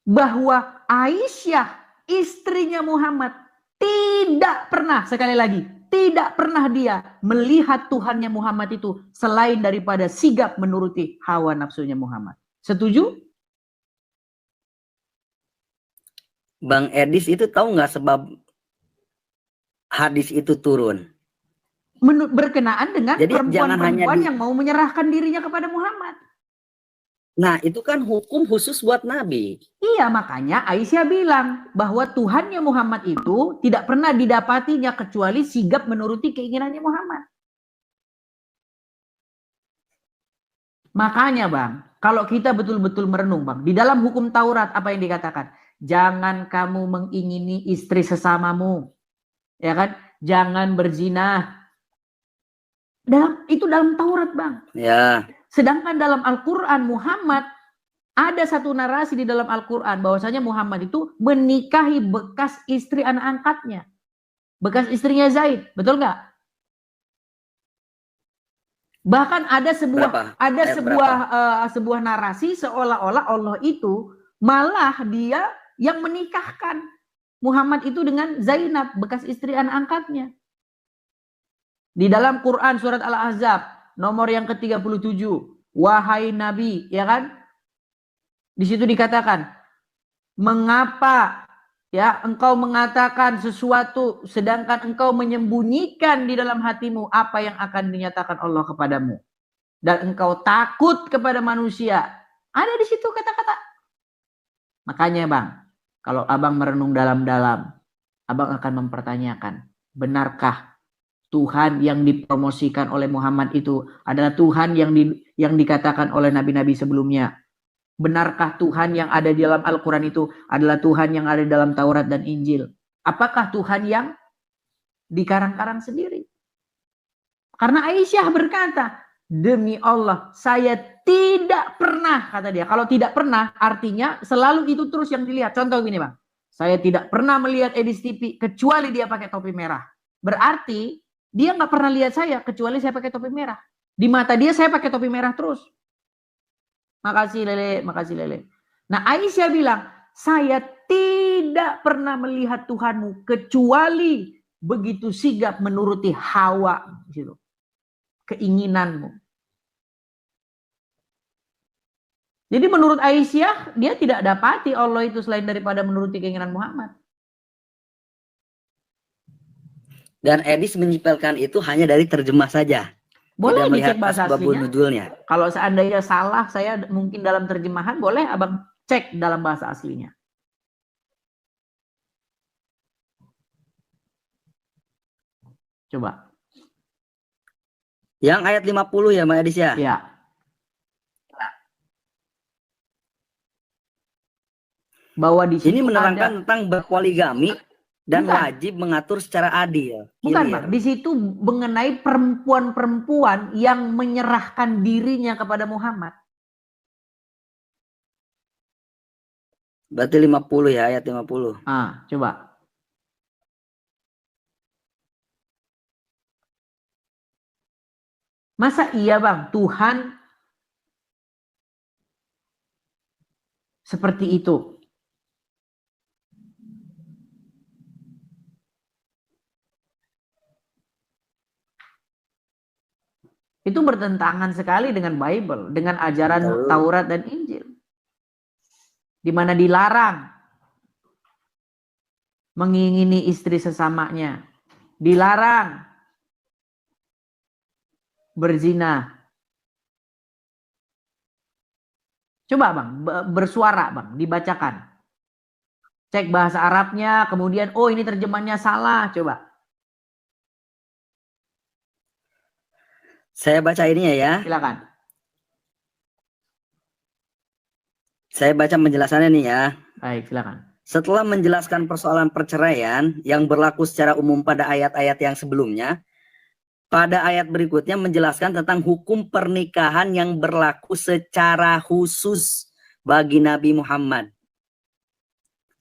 Bahwa Aisyah, istrinya Muhammad, tidak pernah, sekali lagi, tidak pernah dia melihat Tuhannya Muhammad itu selain daripada sigap menuruti hawa nafsunya Muhammad. Setuju? Bang Edis itu tahu nggak sebab hadis itu turun? Berkenaan dengan perempuan-perempuan yang mau menyerahkan dirinya kepada Muhammad. Nah, itu kan hukum khusus buat Nabi. Iya, makanya Aisyah bilang bahwa Tuhannya Muhammad itu tidak pernah didapatinya kecuali sigap menuruti keinginannya Muhammad. Makanya Bang, kalau kita betul-betul merenung Bang, di dalam hukum Taurat apa yang dikatakan? Jangan kamu mengingini istri sesamamu. Ya kan? Jangan berzina. Itu dalam Taurat Bang. Ya. Sedangkan dalam Al-Quran Muhammad ada satu narasi di dalam Al-Quran bahwasanya Muhammad itu menikahi bekas istri anak angkatnya, bekas istrinya Zaid, betul nggak? Bahkan ada sebuah narasi seolah-olah Allah itu malah dia yang menikahkan Muhammad itu dengan Zainab, bekas istri anak angkatnya. Di dalam Quran surat Al-Ahzab nomor yang ke-37, wahai Nabi, ya kan? Di situ dikatakan, mengapa ya engkau mengatakan sesuatu sedangkan engkau menyembunyikan di dalam hatimu apa yang akan dinyatakan Allah kepadamu, dan engkau takut kepada manusia. Ada di situ kata-kata. Makanya Bang, kalau Abang merenung dalam-dalam, Abang akan mempertanyakan, benarkah Tuhan yang dipromosikan oleh Muhammad itu adalah Tuhan yang dikatakan oleh nabi-nabi sebelumnya? Benarkah Tuhan yang ada di dalam Al-Quran itu adalah Tuhan yang ada di dalam Taurat dan Injil? Apakah Tuhan yang dikarang-karang sendiri? Karena Aisyah berkata, demi Allah, saya tidak pernah, kata dia. Kalau tidak pernah, artinya selalu itu terus yang dilihat. Contoh gini bang, saya tidak pernah melihat Edis TV kecuali dia pakai topi merah. Berarti dia nggak pernah lihat saya kecuali saya pakai topi merah. Di mata dia saya pakai topi merah terus. Makasih Lele, makasih Lele. Nah Aisyah bilang, saya tidak pernah melihat Tuhanmu kecuali begitu sigap menuruti hawa, gitu, keinginanmu. Jadi menurut Aisyah, dia tidak dapati Allah itu selain daripada menuruti keinginan Muhammad. Dan Edis menyipelkan itu hanya dari terjemah saja. Boleh tidak dicek melihat bahasa asbabun aslinya. nuzulnya. Kalau seandainya salah, saya mungkin dalam terjemahan, boleh abang cek dalam bahasa aslinya. Coba. Yang ayat 50 ya Mbak Edis ya? Ya. Bahwa di situ Ini menerangkan ada, tentang berpoligami dan bukan, wajib mengatur secara adil. bukan Bang, di situ mengenai perempuan-perempuan yang menyerahkan dirinya kepada Muhammad. Berarti 50 ya, ayat 50. Ah, coba. Masa iya Bang, Tuhan seperti itu? Itu bertentangan sekali dengan Bible, dengan ajaran Betul. Taurat dan Injil. Di mana dilarang mengingini istri sesamanya. Dilarang berzina. Coba Bang, bersuara Bang, dibacakan. Cek bahasa Arabnya, kemudian, oh ini terjemahnya salah, coba. Saya baca ini ya. Silakan. Saya baca penjelasannya nih ya. Baik, silakan. Setelah menjelaskan persoalan perceraian yang berlaku secara umum pada ayat-ayat yang sebelumnya, pada ayat berikutnya menjelaskan tentang hukum pernikahan yang berlaku secara khusus bagi Nabi Muhammad.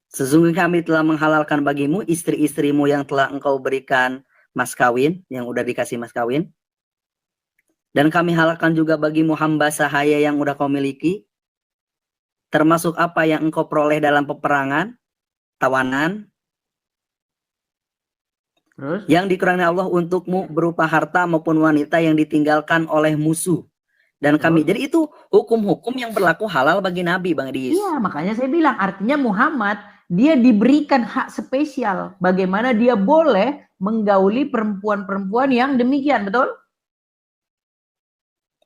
Sesungguhnya kami telah menghalalkan bagimu istri-istrimu yang telah engkau berikan mas kawin, yang udah dikasih mas kawin. Dan kami halalkan juga bagimu hamba sahaya yang udah kau miliki, termasuk apa yang engkau peroleh dalam peperangan, tawanan, Terus? yang dikurangi Allah untukmu berupa harta maupun wanita yang ditinggalkan oleh musuh. Dan kami, jadi itu hukum-hukum yang berlaku halal bagi Nabi, Bang Edis. Iya, makanya saya bilang, artinya Muhammad, dia diberikan hak spesial. Bagaimana dia boleh menggauli perempuan-perempuan yang demikian, betul?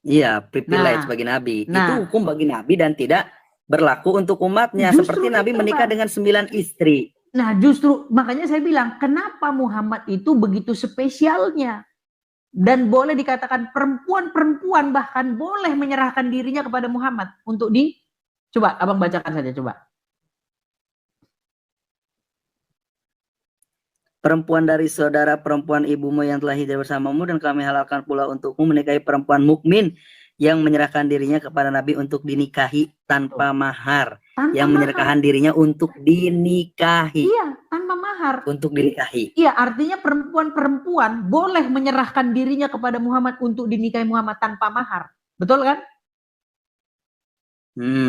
Iya, privilege bagi Nabi. Itu hukum bagi Nabi dan tidak berlaku untuk umatnya. Seperti Nabi menikah dengan 9 istri. Nah, justru makanya saya bilang, kenapa Muhammad itu begitu spesialnya? Dan boleh dikatakan perempuan-perempuan bahkan boleh menyerahkan dirinya kepada Muhammad untuk coba abang bacakan saja, coba. Perempuan dari saudara perempuan ibumu yang telah hijrah bersamamu, dan kami halalkan pula untukmu menikahi perempuan mukmin yang menyerahkan dirinya kepada Nabi untuk dinikahi tanpa mahar. Yang menyerahkan dirinya untuk dinikahi. Iya, tanpa mahar. Untuk dinikahi. Iya, artinya perempuan-perempuan boleh menyerahkan dirinya kepada Muhammad untuk dinikahi Muhammad tanpa mahar. Betul kan?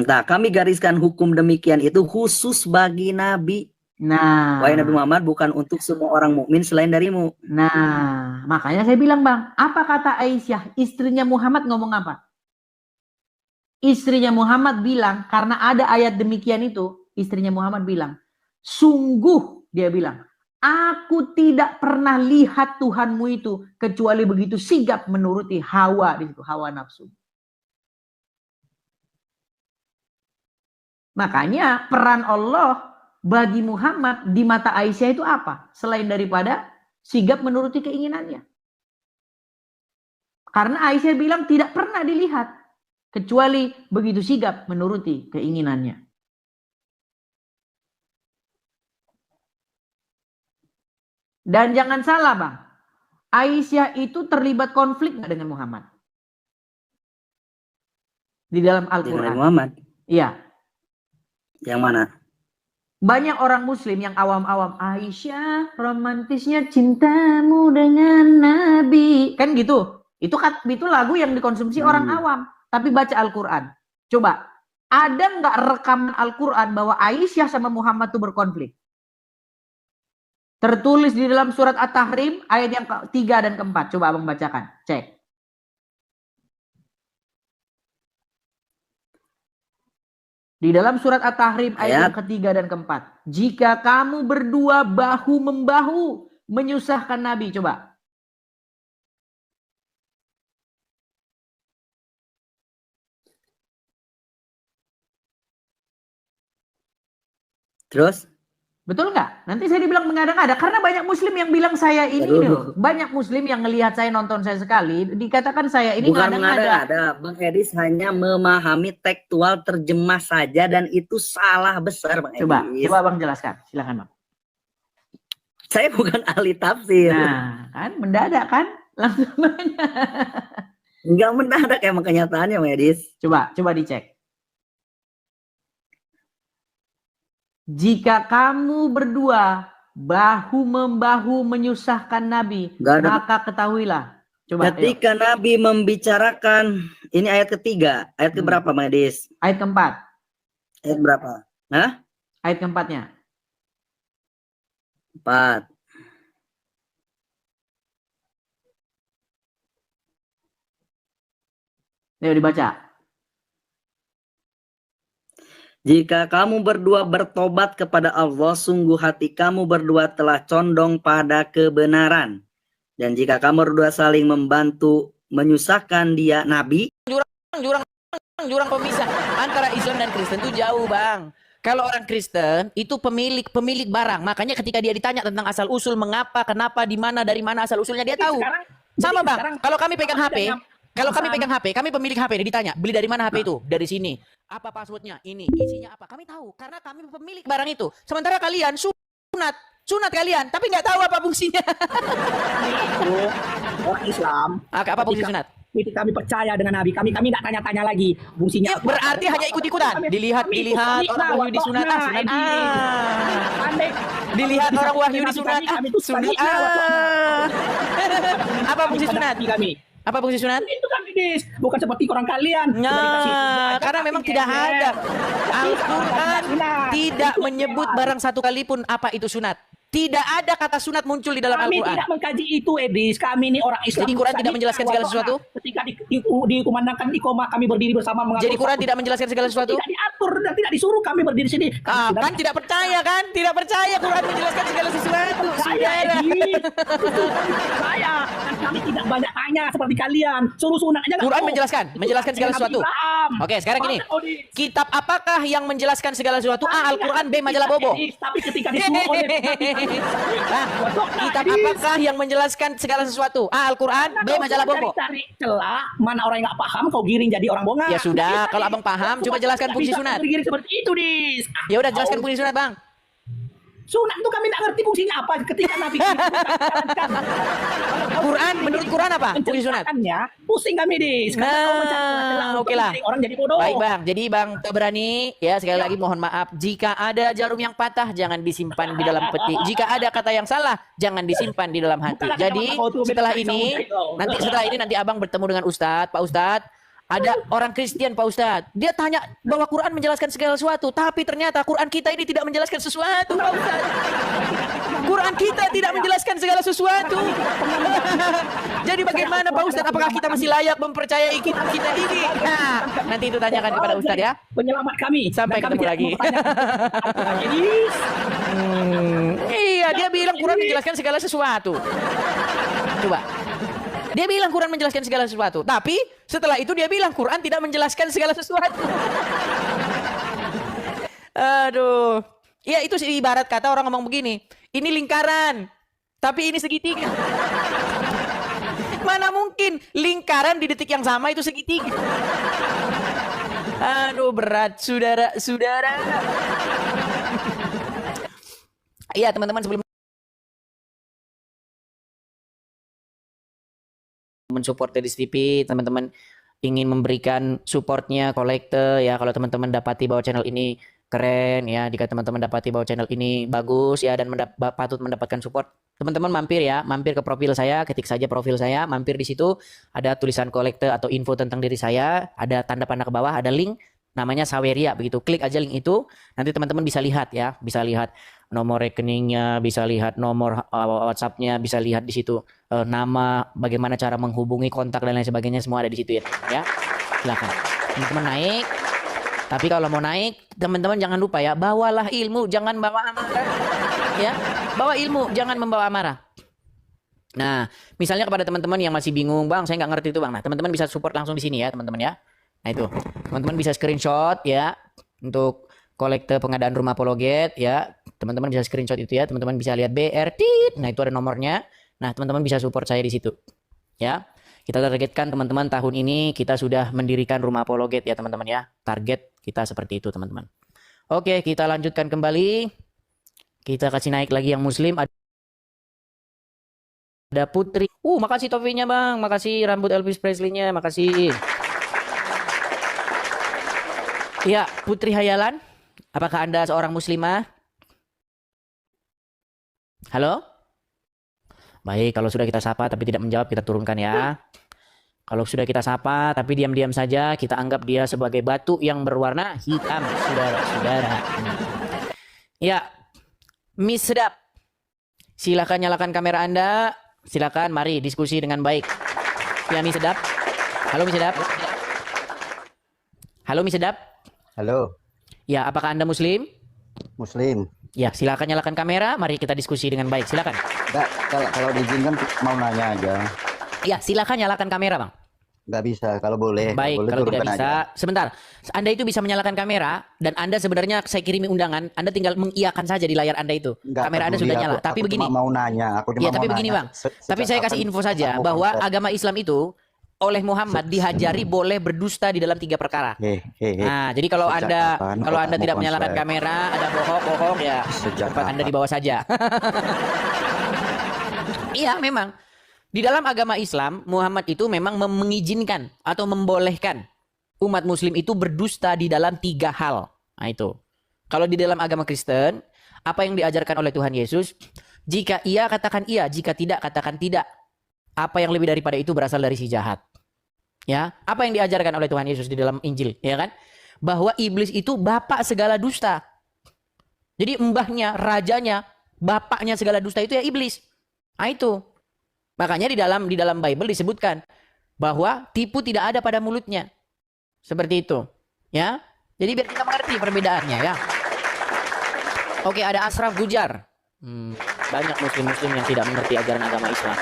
Nah, kami gariskan hukum demikian itu khusus bagi Nabi. Nah, wahai Nabi Muhammad, bukan untuk semua orang mukmin selain darimu. Nah, makanya saya bilang Bang, apa kata Aisyah? Istrinya Muhammad ngomong apa? Istrinya Muhammad bilang, karena ada ayat demikian itu, istrinya Muhammad bilang, sungguh dia bilang, aku tidak pernah lihat Tuhanmu itu kecuali begitu sigap menuruti hawa di situ, hawa nafsu. Makanya peran Allah bagi Muhammad di mata Aisyah itu apa? Selain daripada sigap menuruti keinginannya. Karena Aisyah bilang tidak pernah dilihat kecuali begitu sigap menuruti keinginannya. Dan jangan salah Bang, Aisyah itu terlibat konflik nggak dengan Muhammad? Di dalam Dengan Al-Quran. Muhammad. Iya. Yang mana? Banyak orang muslim yang awam-awam, Aisyah romantisnya cintamu dengan Nabi. Kan gitu. Itu lagu yang dikonsumsi orang awam. Tapi baca Al-Quran. Coba, ada nggak rekaman Al-Quran bahwa Aisyah sama Muhammad itu berkonflik? Tertulis di dalam surat At-Tahrim ayat yang ke-3 dan ke-4. Coba abang bacakan. Cek. Di dalam surat At-Tahrim ayat yang ke-3 dan ke-4. Jika kamu berdua bahu-membahu menyusahkan Nabi. Coba. Terus? Betul nggak? Nanti saya dibilang mengada-ngada. Karena banyak muslim yang bilang saya ini loh. Banyak muslim yang ngelihat saya, nonton saya sekali. Dikatakan saya ini bukan mengada-ngada. Bang Edis hanya memahami tekstual terjemah saja. Dan itu salah besar Bang Edis. Coba Bang jelaskan. Silakan Bang. Saya bukan ahli tafsir. Nah kan mendadak kan? Langsung Enggak mendadak emang kenyataannya Bang Edis. Coba dicek. Jika kamu berdua bahu-membahu menyusahkan Nabi, maka ketahuilah. Coba. Ketika Nabi membicarakan, ini ayat ketiga, ayat keberapa Bang Edis? Ayat keempat. Ayat berapa? Hah? Ayat keempatnya. 4. Ayo dibaca. Jika kamu berdua bertobat kepada Allah, sungguh hati kamu berdua telah condong pada kebenaran. Dan jika kamu berdua saling membantu menyusahkan dia, Nabi. Jurang pemisah antara Islam dan Kristen itu jauh Bang. Kalau orang Kristen itu pemilik barang. Makanya ketika dia ditanya tentang asal usul, mengapa, kenapa, di mana, dari mana asal usulnya dia tahu. Sama Bang. Kalau kami pegang HP, kami pemilik HP ditanya, beli dari mana HP itu? Dari sini. Apa passwordnya? Ini. Isinya apa? Kami tahu karena kami pemilik barang itu. Sementara kalian sunat kalian, tapi nggak tahu apa fungsinya. Itu orang Islam. Apa fungsi sunat? Ketika kami percaya dengan Nabi, kami nggak tanya-tanya lagi fungsinya. Ya, berarti hanya ikut-ikutan. Dilihat orang wahyu di sunat. Dilihat orang wahyu di sunat. Apa fungsi sunat? Apa fungsi sunat? Itu kan Edis, bukan seperti orang kalian. Nah, karena memang tidak ada. Al-Quran tidak menyebut barang satu kali pun apa itu sunat. Tidak ada kata sunat muncul di dalam Al-Quran. Kami tidak mengkaji itu, Edis. Kami ini orang Islam. Jadi Quran tidak menjelaskan segala sesuatu? Ketika dikumandangkan iqomah, kami berdiri bersama mengatur. Jadi Quran tidak menjelaskan segala sesuatu? Tidak diatur dan tidak disuruh kami berdiri sini. Kan tidak percaya kan? Tidak percaya Quran menjelaskan segala sesuatu. Saya kami tidak banyak tanya seperti kalian. Suruh sunat aja. Quran menjelaskan segala sesuatu. Oke, sekarang gini. Kitab apakah yang menjelaskan segala sesuatu? A. Al-Quran, B. Majalah Bobo. Tapi ketika disuruh oleh kitab apakah yang menjelaskan segala sesuatu? A. Al-Quran, B. Majalah Bobo. Cari celah, mana orang yang nggak paham kau giring jadi orang bonga. Ya sudah, kalau abang paham, coba jelaskan fungsi sunat. Giring seperti itu, Dis. Ya udah jelaskan fungsi sunat, Bang. Sunat itu kami nggak ngerti fungsinya apa ketika Nabi Quran, menurut Quran apa fungsi sunat? Pusing kami, Dis. Nah, oke lah. Orang jadi bodoh. Baik Bang, jadi Bang Tabrani, ya sekali lagi mohon maaf. Jika ada jarum yang patah, jangan disimpan di dalam peti. Jika ada kata yang salah, jangan disimpan di dalam hati. Jadi setelah ini nanti Abang bertemu dengan Ustadz, Pak Ustadz. Ada orang Kristen Pak Ustadz, dia tanya bahwa Quran menjelaskan segala sesuatu, tapi ternyata Quran kita ini tidak menjelaskan sesuatu Pak Ustadz. Quran kita tidak menjelaskan segala sesuatu. Jadi bagaimana Pak Ustadz, apakah kita masih layak mempercayai kita ini? Nah, nanti itu tanyakan kepada Ustadz ya. Penyelamat kami. Sampai ketemu lagi. Iya, dia bilang Quran menjelaskan segala sesuatu. Coba. Dia bilang Quran menjelaskan segala sesuatu. Tapi setelah itu dia bilang Quran tidak menjelaskan segala sesuatu. Aduh. Ya itu sih ibarat kata orang ngomong begini. Ini lingkaran. Tapi ini segitiga. Mana mungkin lingkaran di detik yang sama itu segitiga. Aduh berat saudara-saudara. Iya teman-teman, sebelum mensupport Tedis TV, teman-teman ingin memberikan supportnya kolekte ya, kalau teman-teman dapati bahwa channel ini keren ya, jika teman-teman dapati bahwa channel ini bagus ya dan patut mendapatkan support, teman-teman mampir ke profil saya, ketik saja profil saya, mampir di situ ada tulisan kolekte atau info tentang diri saya, ada tanda panah ke bawah, ada link namanya Saweria, begitu klik aja link itu, nanti teman-teman bisa lihat ya, bisa lihat nomor rekeningnya, bisa lihat nomor WhatsApp-nya, bisa lihat di situ nama, bagaimana cara menghubungi, kontak dan lain sebagainya, semua ada di situ ya. Silakan teman-teman naik. Tapi kalau mau naik, teman-teman jangan lupa ya, bawalah ilmu, jangan bawa amarah. Ya, bawa ilmu, jangan membawa amarah. Nah, misalnya kepada teman-teman yang masih bingung, Bang, saya nggak ngerti itu, Bang. Nah, teman-teman bisa support langsung di sini ya, teman-teman ya. Nah, itu. Teman-teman bisa screenshot ya untuk kolekte pengadaan rumah Apologet ya. Teman-teman bisa screenshot itu ya, teman-teman bisa lihat BR tit. Nah, itu ada nomornya. Nah, teman-teman bisa support saya di situ. Ya. Kita targetkan teman-teman tahun ini kita sudah mendirikan rumah Apologet ya, teman-teman ya. Target kita seperti itu, teman-teman. Oke, kita lanjutkan kembali. Kita kasih naik lagi yang muslim. Ada Putri. Makasih topinya, Bang. Makasih rambut Elvis Presley-nya. Makasih. Ya, Putri Hayalan. Apakah Anda seorang muslimah? Halo? Baik, kalau sudah kita sapa tapi tidak menjawab, kita turunkan ya. Kalau sudah kita sapa tapi diam-diam saja, kita anggap dia sebagai batu yang berwarna hitam, saudara-saudara. Ya, Miss Sedap. Silakan nyalakan kamera Anda. Silakan, mari diskusi dengan baik. Ya, Miss Sedap. Halo, Miss Sedap. Halo, Miss Sedap. Halo, Ya, apakah Anda muslim? Muslim. Ya, silakan nyalakan kamera. Mari kita diskusi dengan baik. Silakan. Enggak, kalau diizinkan mau nanya aja. Ya, silakan nyalakan kamera, Bang. Nggak bisa, kalau boleh. Baik, boleh kalau tidak turunkan bisa, aja. sebentar. Anda itu bisa menyalakan kamera dan Anda sebenarnya saya kirimi undangan, Anda tinggal mengiyakan saja di layar Anda itu. Nggak Kamera Anda peduli, sudah nyala. Tapi aku begini. cuma mau nanya. Ya, tapi begini, Bang. Tapi saya kasih info saja bahwa agama Islam itu oleh Muhammad dihajari boleh berdusta di dalam 3 perkara. Nah, jadi kalau Anda tidak menyalakan kamera, ada bohong ya, tempat Anda di bawah saja. Iya, memang. Di dalam agama Islam, Muhammad itu memang mengizinkan atau membolehkan umat muslim itu berdusta di dalam 3 hal. Nah, itu. Kalau di dalam agama Kristen, apa yang diajarkan oleh Tuhan Yesus, jika iya katakan iya, jika tidak katakan tidak. Apa yang lebih daripada itu berasal dari si jahat. Ya, apa yang diajarkan oleh Tuhan Yesus di dalam Injil, ya kan? Bahwa iblis itu bapak segala dusta. Jadi mbahnya, rajanya, bapaknya segala dusta itu ya iblis. Nah, itu. Makanya di dalam Bible disebutkan bahwa tipu tidak ada pada mulutnya. Seperti itu. Ya. Jadi biar kita mengerti perbedaannya ya. Oke, ada Ashraf Gujar. Banyak muslim-muslim yang tidak mengerti ajaran agama Islam.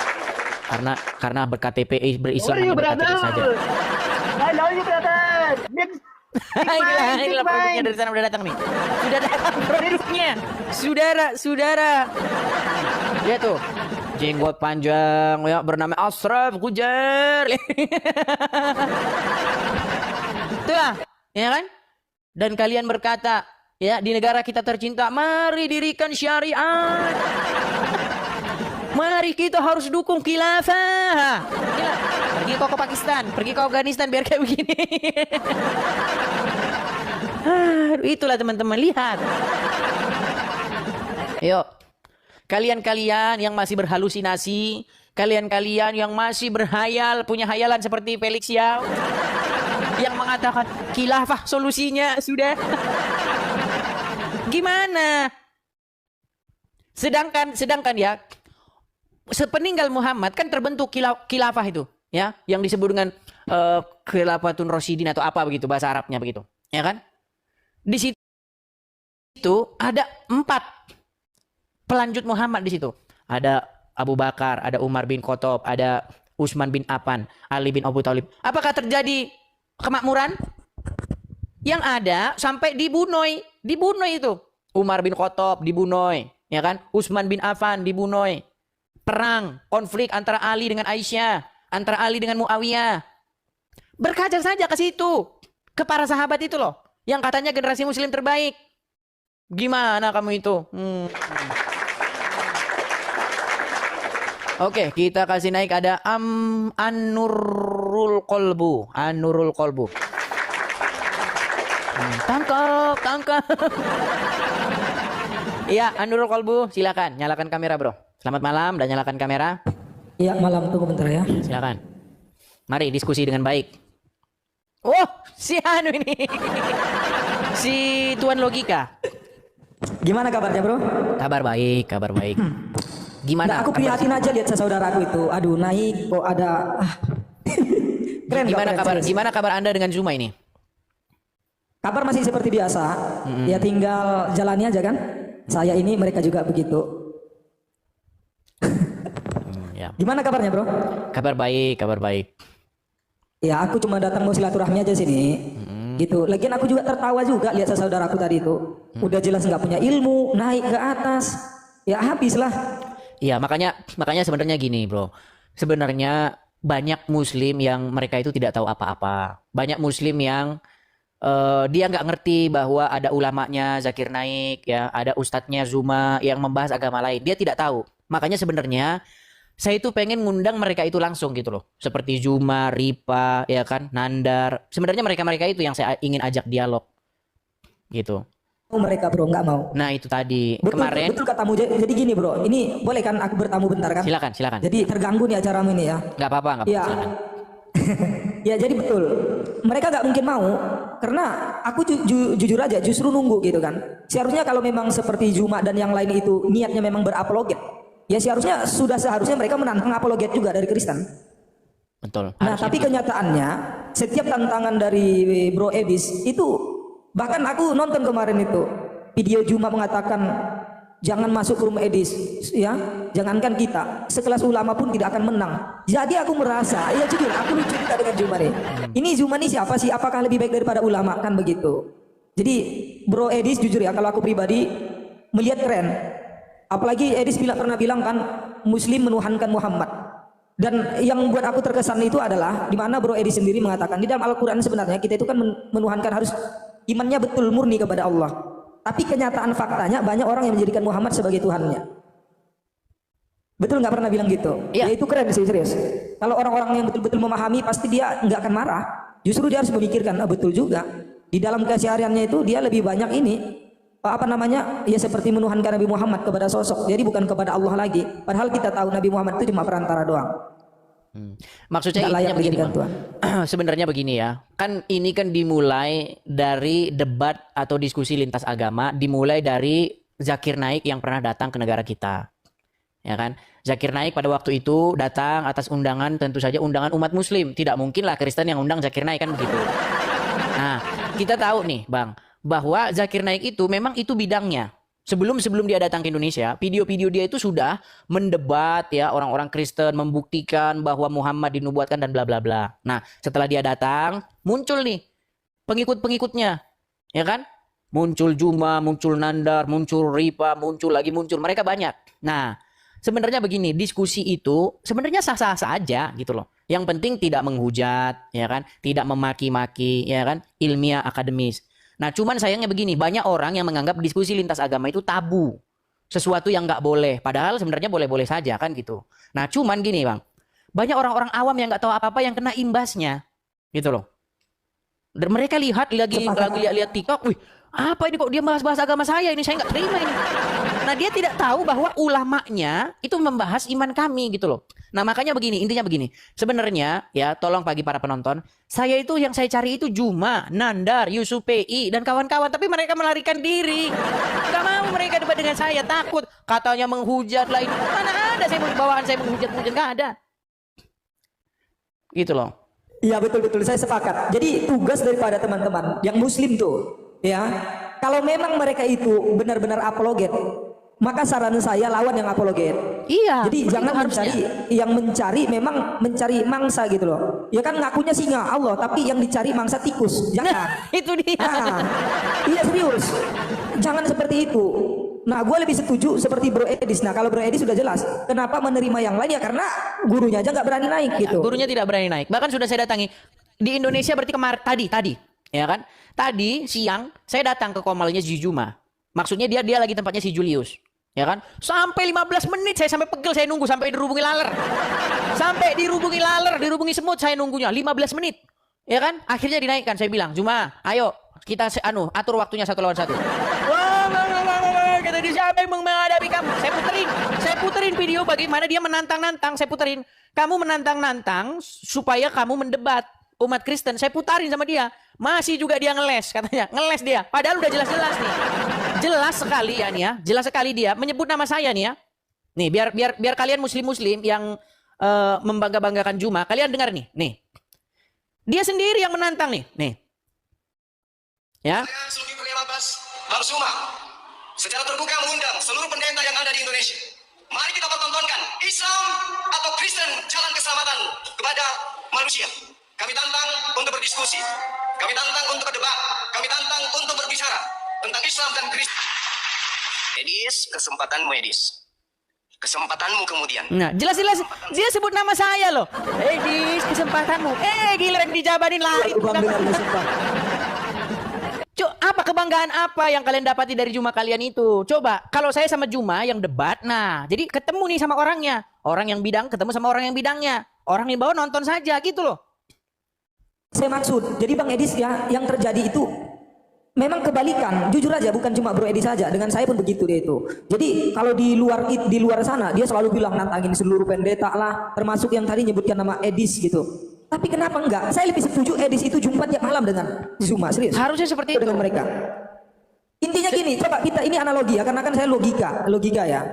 Karena berKTP berislam hanya berKTP saja. Halo, you brother. Inilah produknya dari sana udah datang nih. Sudah datang produknya. Saudara. Ya tuh. Jenggot panjang ya bernama Ashraf Gujar. Itulah, ya kan? Dan kalian berkata, ya di negara kita tercinta, mari dirikan syariat. Mari kita harus dukung khilafah. Ya, pergi kau ke Pakistan, pergi ke Afghanistan biar kayak begini. Itulah teman-teman, lihat. Yuk. Kalian-kalian yang masih berhalusinasi, kalian-kalian yang masih berhayal, punya hayalan seperti Felix Yao, yang mengatakan khilafah solusinya sudah. Gimana? Sedangkan ya, sepeninggal Muhammad kan terbentuk khilafah itu, ya, yang disebut dengan khilafatun Rasyidin atau apa begitu bahasa Arabnya begitu, ya kan? Di situ ada 4 pelanjut Muhammad di situ. Ada Abu Bakar, ada Umar bin Khattab, ada Utsman bin Affan, Ali bin Abu Thalib. Apakah terjadi kemakmuran? Yang ada sampai dibunuh itu. Umar bin Khattab dibunuh, ya kan? Utsman bin Affan dibunuh. Perang, konflik antara Ali dengan Aisyah. antara Ali dengan Muawiyah. Berkaca saja ke situ, ke para sahabat itu loh, yang katanya generasi muslim terbaik. Gimana kamu itu? Oke, kita kasih naik ada An-Nurul Kolbu. An-Nurul Kolbu. Tangkap, tangkap. Iya, An-Nurul Kolbu, silakan nyalakan kamera, bro. Selamat malam dan nyalakan kamera. Iya, malam, tunggu bentar ya. Silakan. Mari diskusi dengan baik. Oh, si Anu ini. Si Tuan Logika. Gimana kabarnya, Bro? Kabar baik, kabar baik. Gimana? Nah, aku kabar prihatin aja lihat saudaraku itu. Aduh, naik kok ada keren Gimana keren, kabar? serius. Gimana kabar Anda dengan Zuma ini? Kabar masih seperti biasa. Ya tinggal jalani aja kan. Saya ini, mereka juga begitu. Ya. Gimana kabarnya, Bro? Kabar baik, kabar baik. Ya, aku cuma datang mau silaturahmi aja sini. Gitu. Lagian aku juga tertawa juga lihat saudaraku tadi itu. Udah jelas nggak punya ilmu, naik ke atas. Ya habislah. Iya, makanya sebenarnya gini, bro. Sebenarnya banyak Muslim yang mereka itu tidak tahu apa-apa. Banyak Muslim yang dia nggak ngerti bahwa ada ulamanya Zakir Naik, ya, ada ustadznya Zuma yang membahas agama lain. Dia tidak tahu. Makanya sebenarnya saya itu pengen ngundang mereka itu langsung gitu loh. Seperti Zuma, Ripa, ya kan, Nandar. Sebenarnya mereka-mereka itu yang saya ingin ajak dialog. Gitu. Mereka, Bro, nggak mau. Nah, itu tadi. Betul, Kemarin. betul katamu. Jadi gini, Bro. Ini boleh kan aku bertamu bentar kan? Silakan. Jadi terganggu nih acaramu ini ya. Nggak apa-apa, Ya. silakan. Ya jadi betul. Mereka nggak mungkin mau karena aku jujur aja justru nunggu gitu kan. Seharusnya kalau memang seperti Zuma dan yang lain itu niatnya memang berapologet, ya seharusnya mereka menantang apologet juga dari Kristen. Betul. Nah, Harusnya tapi begitu. kenyataannya setiap tantangan dari Bro Ebis itu, bahkan aku nonton kemarin itu video Zuma mengatakan jangan masuk ke room Edis, ya, jangankan kita, sekelas ulama pun tidak akan menang. Jadi aku merasa, ya jujur, aku lucu juga dengan Zuma nih. Ini Zuma nih siapa sih? Apakah lebih baik daripada ulama? Kan begitu. Jadi Bro Edis jujur ya, kalau aku pribadi melihat keren. Apalagi Edis pernah bilang kan, Muslim menuhankan Muhammad. Dan yang buat aku terkesan itu adalah di mana Bro Edis sendiri mengatakan di dalam Al-Quran sebenarnya kita itu kan menuhankan, harus imannya betul murni kepada Allah. Tapi kenyataan faktanya banyak orang yang menjadikan Muhammad sebagai Tuhannya. Betul nggak pernah bilang gitu? Iya. Ya itu keren sih, serius. Kalau orang-orang yang betul-betul memahami pasti dia nggak akan marah. Justru dia harus memikirkan, betul juga. Di dalam kesehariannya itu dia lebih banyak ini ya seperti menuhankan Nabi Muhammad kepada sosok. Jadi bukan kepada Allah lagi. Padahal kita tahu Nabi Muhammad itu cuma perantara doang. Maksudnya Nggak layak intinya begini, dijadikan Bang. Tuhan. Sebenarnya begini ya, kan ini kan dimulai dari debat atau diskusi lintas agama, dimulai dari Zakir Naik yang pernah datang ke negara kita, ya kan? Zakir Naik pada waktu itu datang atas undangan, tentu saja undangan umat Muslim, tidak mungkin lah Kristen yang undang Zakir Naik kan begitu. Nah, kita tahu nih, Bang, bahwa Zakir Naik itu memang itu bidangnya. Sebelum dia datang ke Indonesia, video-video dia itu sudah mendebat ya orang-orang Kristen, membuktikan bahwa Muhammad dinubuatkan dan bla bla bla. Nah, setelah dia datang, muncul nih pengikut-pengikutnya, ya kan? Muncul Zuma, muncul Nandar, muncul Ripa, muncul mereka banyak. Nah, sebenarnya begini, diskusi itu sebenarnya sah-sah saja gitu loh. Yang penting tidak menghujat, ya kan? Tidak memaki-maki, ya kan? Ilmiah, akademis. Nah, cuman sayangnya begini, banyak orang yang menganggap diskusi lintas agama itu tabu. Sesuatu yang nggak boleh. Padahal sebenarnya boleh-boleh saja kan gitu. Nah, cuman gini, Bang. Banyak orang-orang awam yang nggak tahu apa-apa yang kena imbasnya. Gitu loh. Dan mereka lihat lihat TikTok, wih, apa ini kok dia bahas-bahas agama saya ini, saya nggak terima ini. Nah, dia tidak tahu bahwa ulamanya itu membahas iman kami gitu loh. Nah, makanya begini, intinya begini. Sebenarnya ya, tolong bagi para penonton, saya itu yang saya cari itu Zuma, Nandar, Yusuf PI dan kawan-kawan, tapi mereka melarikan diri. Gak mau mereka debat dengan saya, takut katanya menghujat lah ini. Mana ada saya bawaan saya menghujat, nggak ada. Gitu loh. Iya betul-betul, saya sepakat. Jadi tugas daripada teman-teman yang Muslim tuh, ya, kalau memang mereka itu benar-benar apologet, maka saran saya lawan yang apologet. Iya. Jadi jangan memang mencari mangsa gitu loh. Ya kan ngakunya singa Allah, tapi yang dicari mangsa tikus. Jangan. Itu dia. Iya serius. Jangan seperti itu. Nah, gue lebih setuju seperti Bro Edis. Nah, kalau Bro Edis sudah jelas. Kenapa menerima yang lain ya? Karena gurunya aja nggak berani naik gitu. Gurunya tidak berani naik. Bahkan sudah saya datangi di Indonesia berarti tadi, ya kan? Tadi siang saya datang ke komalnya si Juma. Maksudnya dia lagi tempatnya si Julius. Ya kan? Sampai 15 menit saya sampai pegel saya nunggu sampai dirubungi laler. Sampai dirubungi laler, dirubungi semut saya nunggunya 15 menit. Ya kan? Akhirnya dinaikkan. Saya bilang, "Juma, ayo kita atur waktunya 1 lawan 1." Wah, kata dia, siapa yang menghadapi kamu? Saya puterin video bagaimana dia menantang-nantang. Saya puterin. Kamu menantang-nantang supaya kamu mendebat umat Kristen. Saya putarin sama dia. Masih juga dia ngeles katanya. Ngeles dia. Padahal udah jelas-jelas nih. Jelas sekali ya nih ya. Jelas sekali dia menyebut nama saya nih ya. Nih biar kalian muslim-muslim yang membangga-banggakan Juma, kalian dengar nih. Nih. Dia sendiri yang menantang nih. Nih. Ya. Saya Zulkifli Abbas Marsuma secara terbuka mengundang seluruh pendeta yang ada di Indonesia. Mari kita pertontonkan Islam atau Kristen jalan keselamatan kepada manusia. Kami tantang untuk berdiskusi. Kami tantang untuk berdebat. Kami tantang untuk berbicara tentang Islam dan Kristen. Edis, kesempatanmu Edis. Kesempatanmu kemudian. Nah, jelas-jelas dia sebut nama saya loh. Edis, kesempatanmu. Giliran dijabarin lari. Apa kebanggaan apa yang kalian dapati dari Juma kalian itu? Coba, kalau saya sama Juma yang debat, nah, jadi ketemu nih sama orangnya. Orang yang bidang ketemu sama orang yang bidangnya. Orang yang bawa nonton saja gitu loh. Saya maksud, jadi Bang Edis ya, yang terjadi itu memang kebalikan. Jujur aja, bukan cuma Bro Edis saja, dengan saya pun begitu dia itu. Jadi kalau di luar sana dia selalu bilang nantangin seluruh pendeta lah, termasuk yang tadi nyebutkan nama Edis gitu. Tapi kenapa enggak? Saya lebih setuju Edis itu jumpa tiap malam dengan Zuma, serius. Harusnya seperti itu dengan mereka. Intinya gini, coba kita ini analogi ya, karena kan saya logika ya.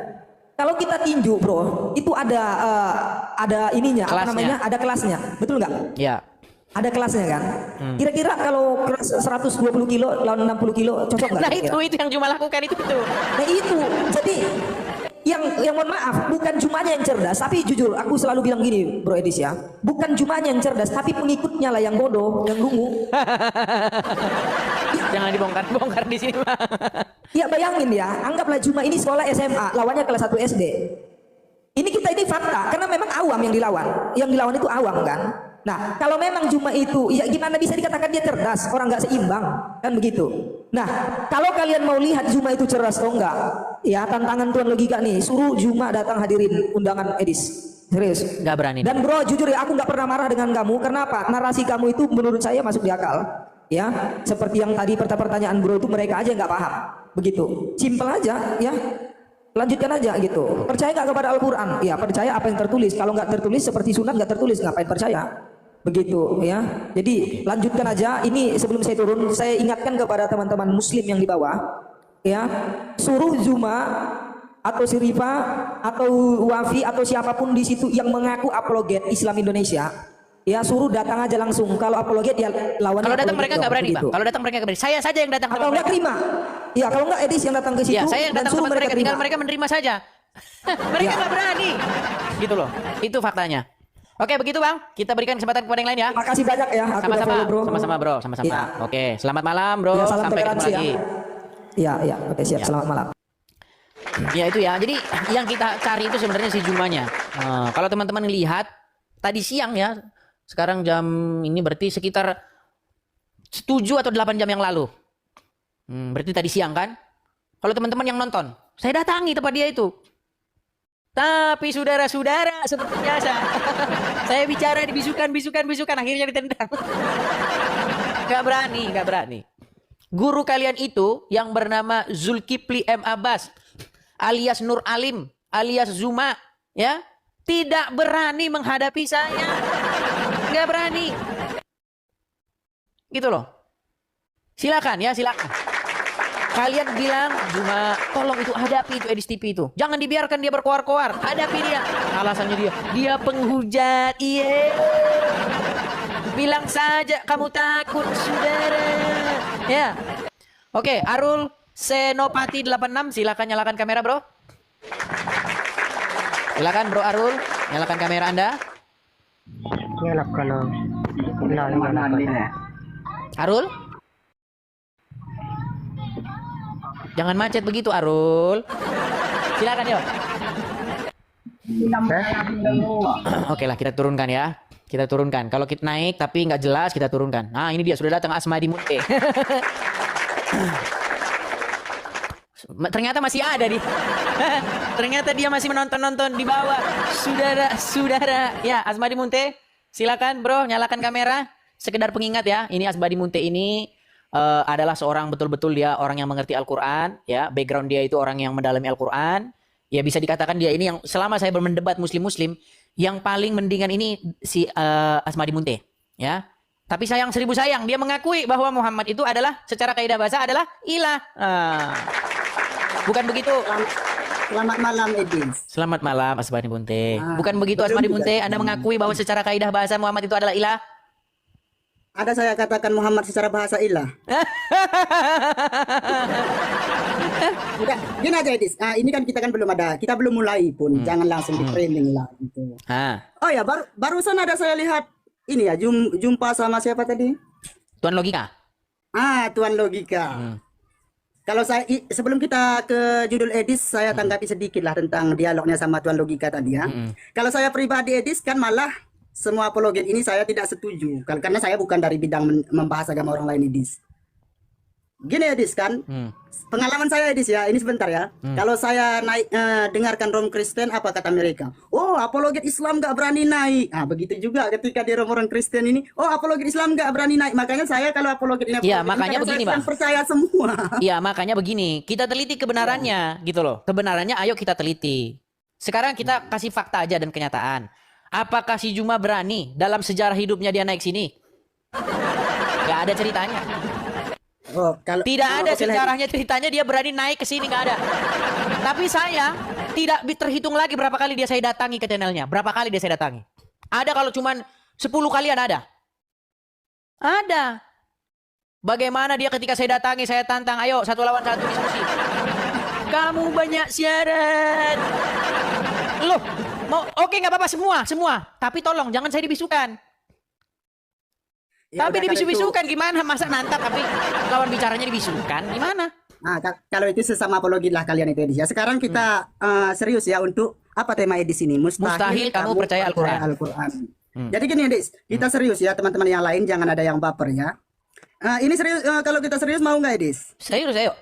Kalau kita tinju, Bro, itu ada ininya, kelasnya. apa namanya? Ada kelasnya, betul nggak? Ya. Ada kelasnya kan? Kira-kira kalau kelas 120 kilo lawan 60 kilo cocok nggak? Nah itu yang Juma lakukan itu. Nah itu, jadi yang mohon maaf, bukan Jumanya yang cerdas, tapi jujur aku selalu bilang gini Bro Edis ya, bukan Jumanya yang cerdas, tapi pengikutnya lah yang bodoh, yang lungu. Jangan dibongkar di sini Bang. Ya bayangin ya, anggaplah Juma ini sekolah SMA, lawannya kelas 1 SD. Ini fakta, karena memang awam yang dilawan itu awam kan. Nah, kalau memang Juma itu, ya gimana bisa dikatakan dia cerdas? Orang nggak seimbang, kan begitu. Nah, kalau kalian mau lihat Juma itu cerdas atau enggak, ya tantangan Tuan Logika nih, suruh Juma datang hadirin undangan Edis. Serius. Nggak berani. Dan Bro, jujur ya, aku nggak pernah marah dengan kamu. Kenapa? Narasi kamu itu menurut saya masuk di akal. Ya, seperti yang tadi pertanyaan Bro itu mereka aja nggak paham. Begitu. Simpel aja, ya. Lanjutkan aja gitu. Percaya nggak kepada Al-Quran? Ya, percaya apa yang tertulis. Kalau nggak tertulis seperti sunat nggak tertulis, ngapain percaya? Begitu ya. Jadi lanjutkan aja. Ini sebelum saya turun, saya ingatkan kepada teman-teman muslim yang di bawah, ya, suruh Zuma atau Sirifa atau Wafi atau siapapun di situ yang mengaku apologet Islam Indonesia, ya suruh datang aja langsung. Kalau apologet ya lawan. Kalau datang mereka nggak berani Bang. Kalau datang mereka nggak berani. Saya saja yang datang. Atau nggak terima. Ya kalau nggak Edis yang datang ke situ. Ya, saya yang datang ke mereka. Tinggal mereka menerima saja. Mereka nggak berani. Gitu loh. Itu faktanya. Oke begitu Bang, kita berikan kesempatan kepada yang lain ya. Makasih banyak ya. Sama-sama Bro. Sama-sama Bro, sama-sama. Ya. Oke, selamat malam Bro. Ya, salam sampai ketemu lagi. Ya. Oke siap. Ya. Selamat malam. Ya itu ya. Jadi yang kita cari itu sebenarnya si Jumanya. Kalau teman-teman lihat tadi siang ya, sekarang jam ini berarti sekitar 7 atau 8 jam yang lalu. Berarti tadi siang kan? Kalau teman-teman yang nonton, saya datangi tempat dia itu. Tapi saudara-saudara seperti biasa, saya bicara di bisukan, akhirnya ditendang. Gak berani. Guru kalian itu yang bernama Zulkifli M. Abbas, alias Nur Alim, alias Zuma, ya, tidak berani menghadapi saya. Gak berani. Gitu loh. Silakan. Kalian bilang, Juma, tolong itu hadapi itu Edis TV itu. Jangan dibiarkan dia berkoar-koar. Hadapi dia. Alasannya dia penghujat. Iya. Bilang saja kamu takut, saudara. Ya. Oke, Arul Senopati 86, silakan nyalakan kamera, Bro. Silakan Bro Arul, nyalakan kamera Anda. Nyalakan. Arul? Jangan macet begitu, Arul. Silakan, yuk. Oke lah, kita turunkan ya. Kita turunkan. Kalau kita naik tapi nggak jelas, kita turunkan. Nah, ini dia sudah datang Asmadi Munte. Ternyata masih ada di. Ternyata dia masih menonton-nonton di bawah. Saudara-saudara. Ya, Asmadi Munte, silakan bro, nyalakan kamera. Sekedar pengingat ya, ini Asmadi Munte ini adalah seorang betul-betul dia orang yang mengerti Al-Quran. Ya, background dia itu orang yang mendalami Al-Quran. Ya bisa dikatakan dia ini yang selama saya mendebat Muslim-Muslim, yang paling mendingan ini si Asmadi Munte. Ya. Tapi sayang seribu sayang, dia mengakui bahwa Muhammad itu adalah secara kaidah bahasa adalah ilah. Bukan begitu. Selamat malam, Edis. Selamat malam, Asmadi Munte. Bukan begitu, Asmadi Munte. Anda mengakui bahwa secara kaidah bahasa Muhammad itu adalah ilah? Ada saya katakan Muhammad secara bahasa ilah. Udah, gini aja, Edis. Ini kan kita kan belum ada, kita belum mulai pun. Jangan langsung di framing lah. Gitu. Oh ya, barusan ada saya lihat ini ya, jumpa sama siapa tadi? Tuan Logika. Tuan Logika. Kalau saya sebelum kita ke judul Edis, saya tanggapi sedikit lah tentang dialognya sama Tuan Logika tadi ya. Kalau saya pribadi Edis kan malah semua apologet ini saya tidak setuju karena saya bukan dari bidang membahas agama orang lain Edis. Gini Edis kan, pengalaman saya Edis ya, ini sebentar ya. Kalau saya naik dengarkan Rom Kristen apa kata mereka? Oh, apologet Islam gak berani naik. Begitu juga ketika di Rom orang Kristen ini, oh apologet Islam gak berani naik. Makanya saya kalau apologet ini, ya makanya begini Bang. Percaya semua. Iya makanya begini, kita teliti kebenarannya gitu loh. Kebenarannya ayo kita teliti. Sekarang kita kasih fakta aja dan kenyataan. Apakah si Juma berani dalam sejarah hidupnya dia naik sini? Gak ada ceritanya. Tidak ada sejarahnya ceritanya dia berani naik ke sini, nggak ada. Tapi saya tidak terhitung lagi berapa kali dia saya datangi ke channelnya. Berapa kali dia saya datangi? Ada kalau cuman 10 kalian ada. Ada. Bagaimana dia ketika saya datangi, saya tantang, ayo 1 lawan 1 diskusi. Kamu banyak syarat. Loh, mau oke nggak apa-apa semua. Tapi tolong jangan saya dibisukan. Ya, tapi dibisu-bisukan gimana? Masa nantang tapi lawan bicaranya dibisukan gimana? Kalau itu sesama apologi lah kalian itu Edis ya. Sekarang kita serius ya untuk apa tema Edis ini? Mustahil kamu percaya Al-Quran. Jadi gini Edis, kita serius ya teman-teman yang lain, jangan ada yang baper ya. Ini serius, kalau kita serius mau nggak Edis? Serius ayo.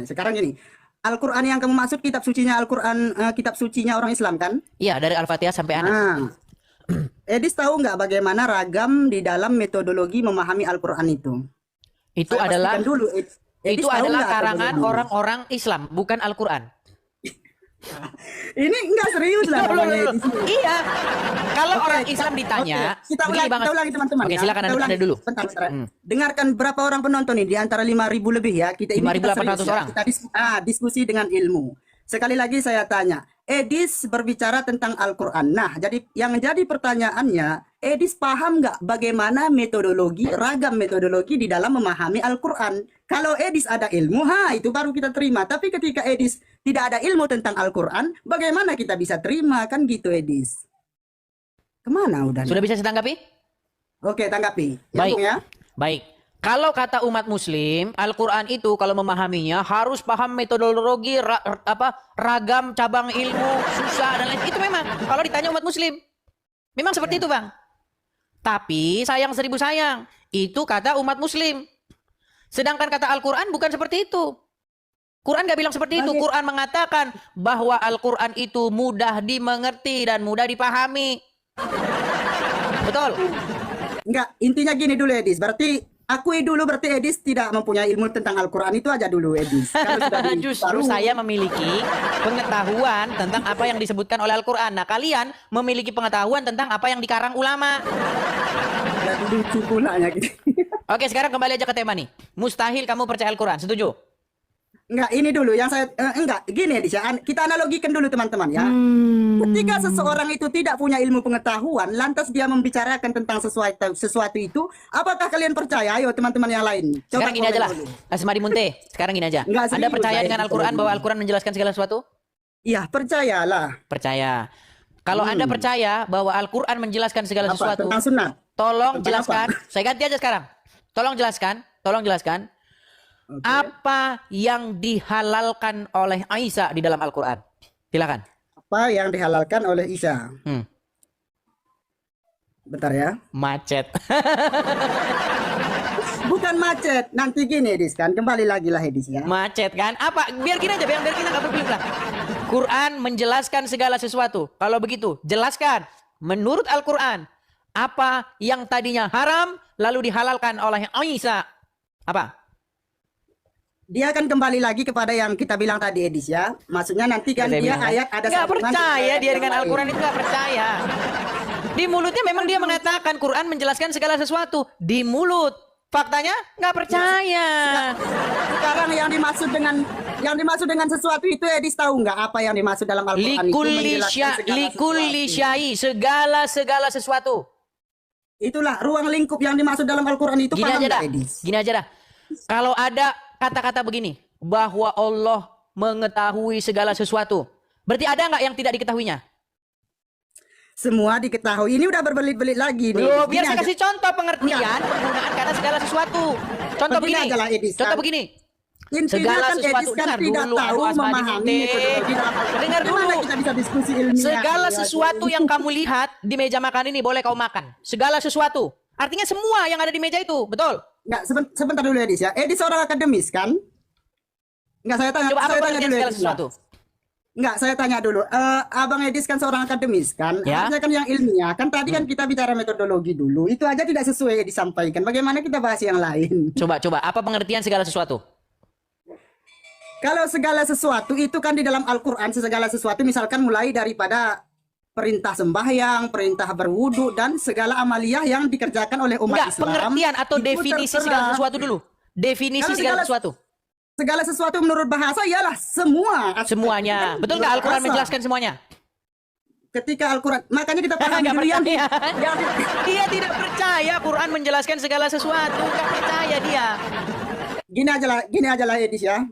Sekarang gini. Al-Quran yang kamu maksud kitab sucinya Al-Quran, kitab sucinya orang Islam kan? Iya, dari Al-Fatihah sampai Anas. Edis tahu nggak bagaimana ragam di dalam metodologi memahami Al-Quran itu? Itu Saya adalah dulu. itu adalah karangan orang-orang Islam, bukan Al-Quran. Ini enggak serius lah. Iya. Kalau orang Islam ditanya, kita ulangi teman-teman. Oke, silakan Anda dulu. Bentar. Dengarkan berapa orang penonton ini, di antara 5.000 lebih ya. Kita 5.800 orang. Kita diskusi dengan ilmu. Sekali lagi saya tanya, Edis berbicara tentang Al-Quran. Nah, jadi yang jadi pertanyaannya, Edis paham nggak bagaimana ragam metodologi di dalam memahami Al-Quran? Kalau Edis ada ilmu, itu baru kita terima. Tapi ketika Edis tidak ada ilmu tentang Al-Quran, bagaimana kita bisa terima? Kan gitu Edis. Kemana udah? Sudah bisa saya tanggapi? Oke, tanggapi. Baik. Ya? Baik. Kalau kata umat Muslim, Al-Quran itu kalau memahaminya harus paham metodologi, ragam cabang ilmu, susah dan lain. Itu memang kalau ditanya umat Muslim, memang seperti itu Bang. Tapi sayang seribu sayang, itu kata umat Muslim. Sedangkan kata Al-Quran bukan seperti itu. Quran gak bilang seperti itu. Quran mengatakan bahwa Al-Quran itu mudah dimengerti dan mudah dipahami. Betul? Enggak, intinya gini dulu Edis. Berarti akui dulu berarti Edis tidak mempunyai ilmu tentang Al-Quran, itu aja dulu Edis. Justru saya memiliki pengetahuan tentang apa yang disebutkan oleh Al-Quran. Nah kalian memiliki pengetahuan tentang apa yang dikarang ulama. Lucu pulanya gitu. Oke, sekarang kembali aja ke tema nih. Mustahil kamu percaya Al-Quran, setuju? Enggak, ini dulu yang saya gini Edis ya. Kita analogikan dulu teman-teman ya. Ketika seseorang itu tidak punya ilmu pengetahuan, lantas dia membicarakan tentang sesuatu itu, apakah kalian percaya? Ayo teman-teman yang lain. Coba sekarang gini aja lah, Asmadi Munte. Sekarang gini aja. Anda percaya dengan Al-Quran bahwa Al-Quran menjelaskan segala sesuatu? Iya, percayalah. Percaya. Kalau Anda percaya bahwa Al-Quran menjelaskan segala sesuatu, tentang sunat, tolong jelaskan. Saya ganti aja sekarang. Tolong jelaskan. Oke. Apa yang dihalalkan oleh Aisyah di dalam Al-Quran? Silakan. Apa yang dihalalkan oleh Isa? Bentar ya. Macet. Bukan macet. Nanti gini Edis kan. Kembali lagi lah Edis ya. Macet kan? Apa? Biar gini aja, biar kita nggak berbelit lah. Quran menjelaskan segala sesuatu. Kalau begitu, jelaskan. Menurut Al-Quran, apa yang tadinya haram lalu dihalalkan oleh Aisyah? Apa? Dia akan kembali lagi kepada yang kita bilang tadi Edis ya. Maksudnya nanti kan Saya dia bilang, ayat ada nggak sambungan percaya dia yang dengan lain. Al-Quran itu nggak percaya. Di mulutnya memang dia mengatakan Quran menjelaskan segala sesuatu. Di mulut. Faktanya nggak percaya. Sekarang yang dimaksud dengan sesuatu itu Edis tahu nggak apa yang dimaksud dalam Al-Quran itu? Likulli syai, segala sesuatu. Itulah ruang lingkup yang dimaksud dalam Al-Quran itu. Gini paham aja dah. nggak, Edis? Gini aja dah. Kalau ada kata-kata begini, bahwa Allah mengetahui segala sesuatu, berarti ada nggak yang tidak diketahuinya? Semua diketahui. Ini udah berbelit-belit lagi nih. Loh, Gini biar saya aja. kasih contoh pengertian penggunaan kata segala sesuatu. Contoh Begini begini. aja lah, Edis, Contoh kan? begini. Intinya Segala kan sesuatu. Edis kan Dengar tidak dulu, tahu aduh, Asmadi memahami Munte. metodologi dalam Al-Quran. Dengar Gimana dulu. kita bisa diskusi ilmiah? Segala Ya, sesuatu yang kamu lihat di meja makan ini boleh kau makan. Segala sesuatu. Artinya semua yang ada di meja itu, betul? Nggak, sebentar dulu Edis ya. Edis seorang akademis kan? Nggak, saya tanya, Coba apa saya tanya pengertian dulu segala Edis. sesuatu? Nggak, saya tanya dulu. Abang Edis kan seorang akademis kan? Ya. Harusnya kan yang ilmiah. Kan tadi kan kita bicara metodologi dulu. Itu aja tidak sesuai disampaikan. Bagaimana kita bahas yang lain? Coba, apa pengertian segala sesuatu? Kalau segala sesuatu itu kan di dalam Al-Quran, segala sesuatu misalkan mulai daripada perintah sembahyang, perintah berwudu, dan segala amaliyah yang dikerjakan oleh umat Enggak, Islam. pengertian atau itu definisi tertera. segala sesuatu dulu. Definisi Kalau segala sesuatu. Segala sesuatu menurut bahasa ialah semua. aspek. Semuanya. Kan Betul nggak menurut Al-Quran bahasa. menjelaskan semuanya? Ketika Al-Quran, makanya kita pahami Nggak dulu yang percaya. yang- Dia tidak percaya Quran menjelaskan segala sesuatu. Nggak percaya dia. gini aja lah Edis ya.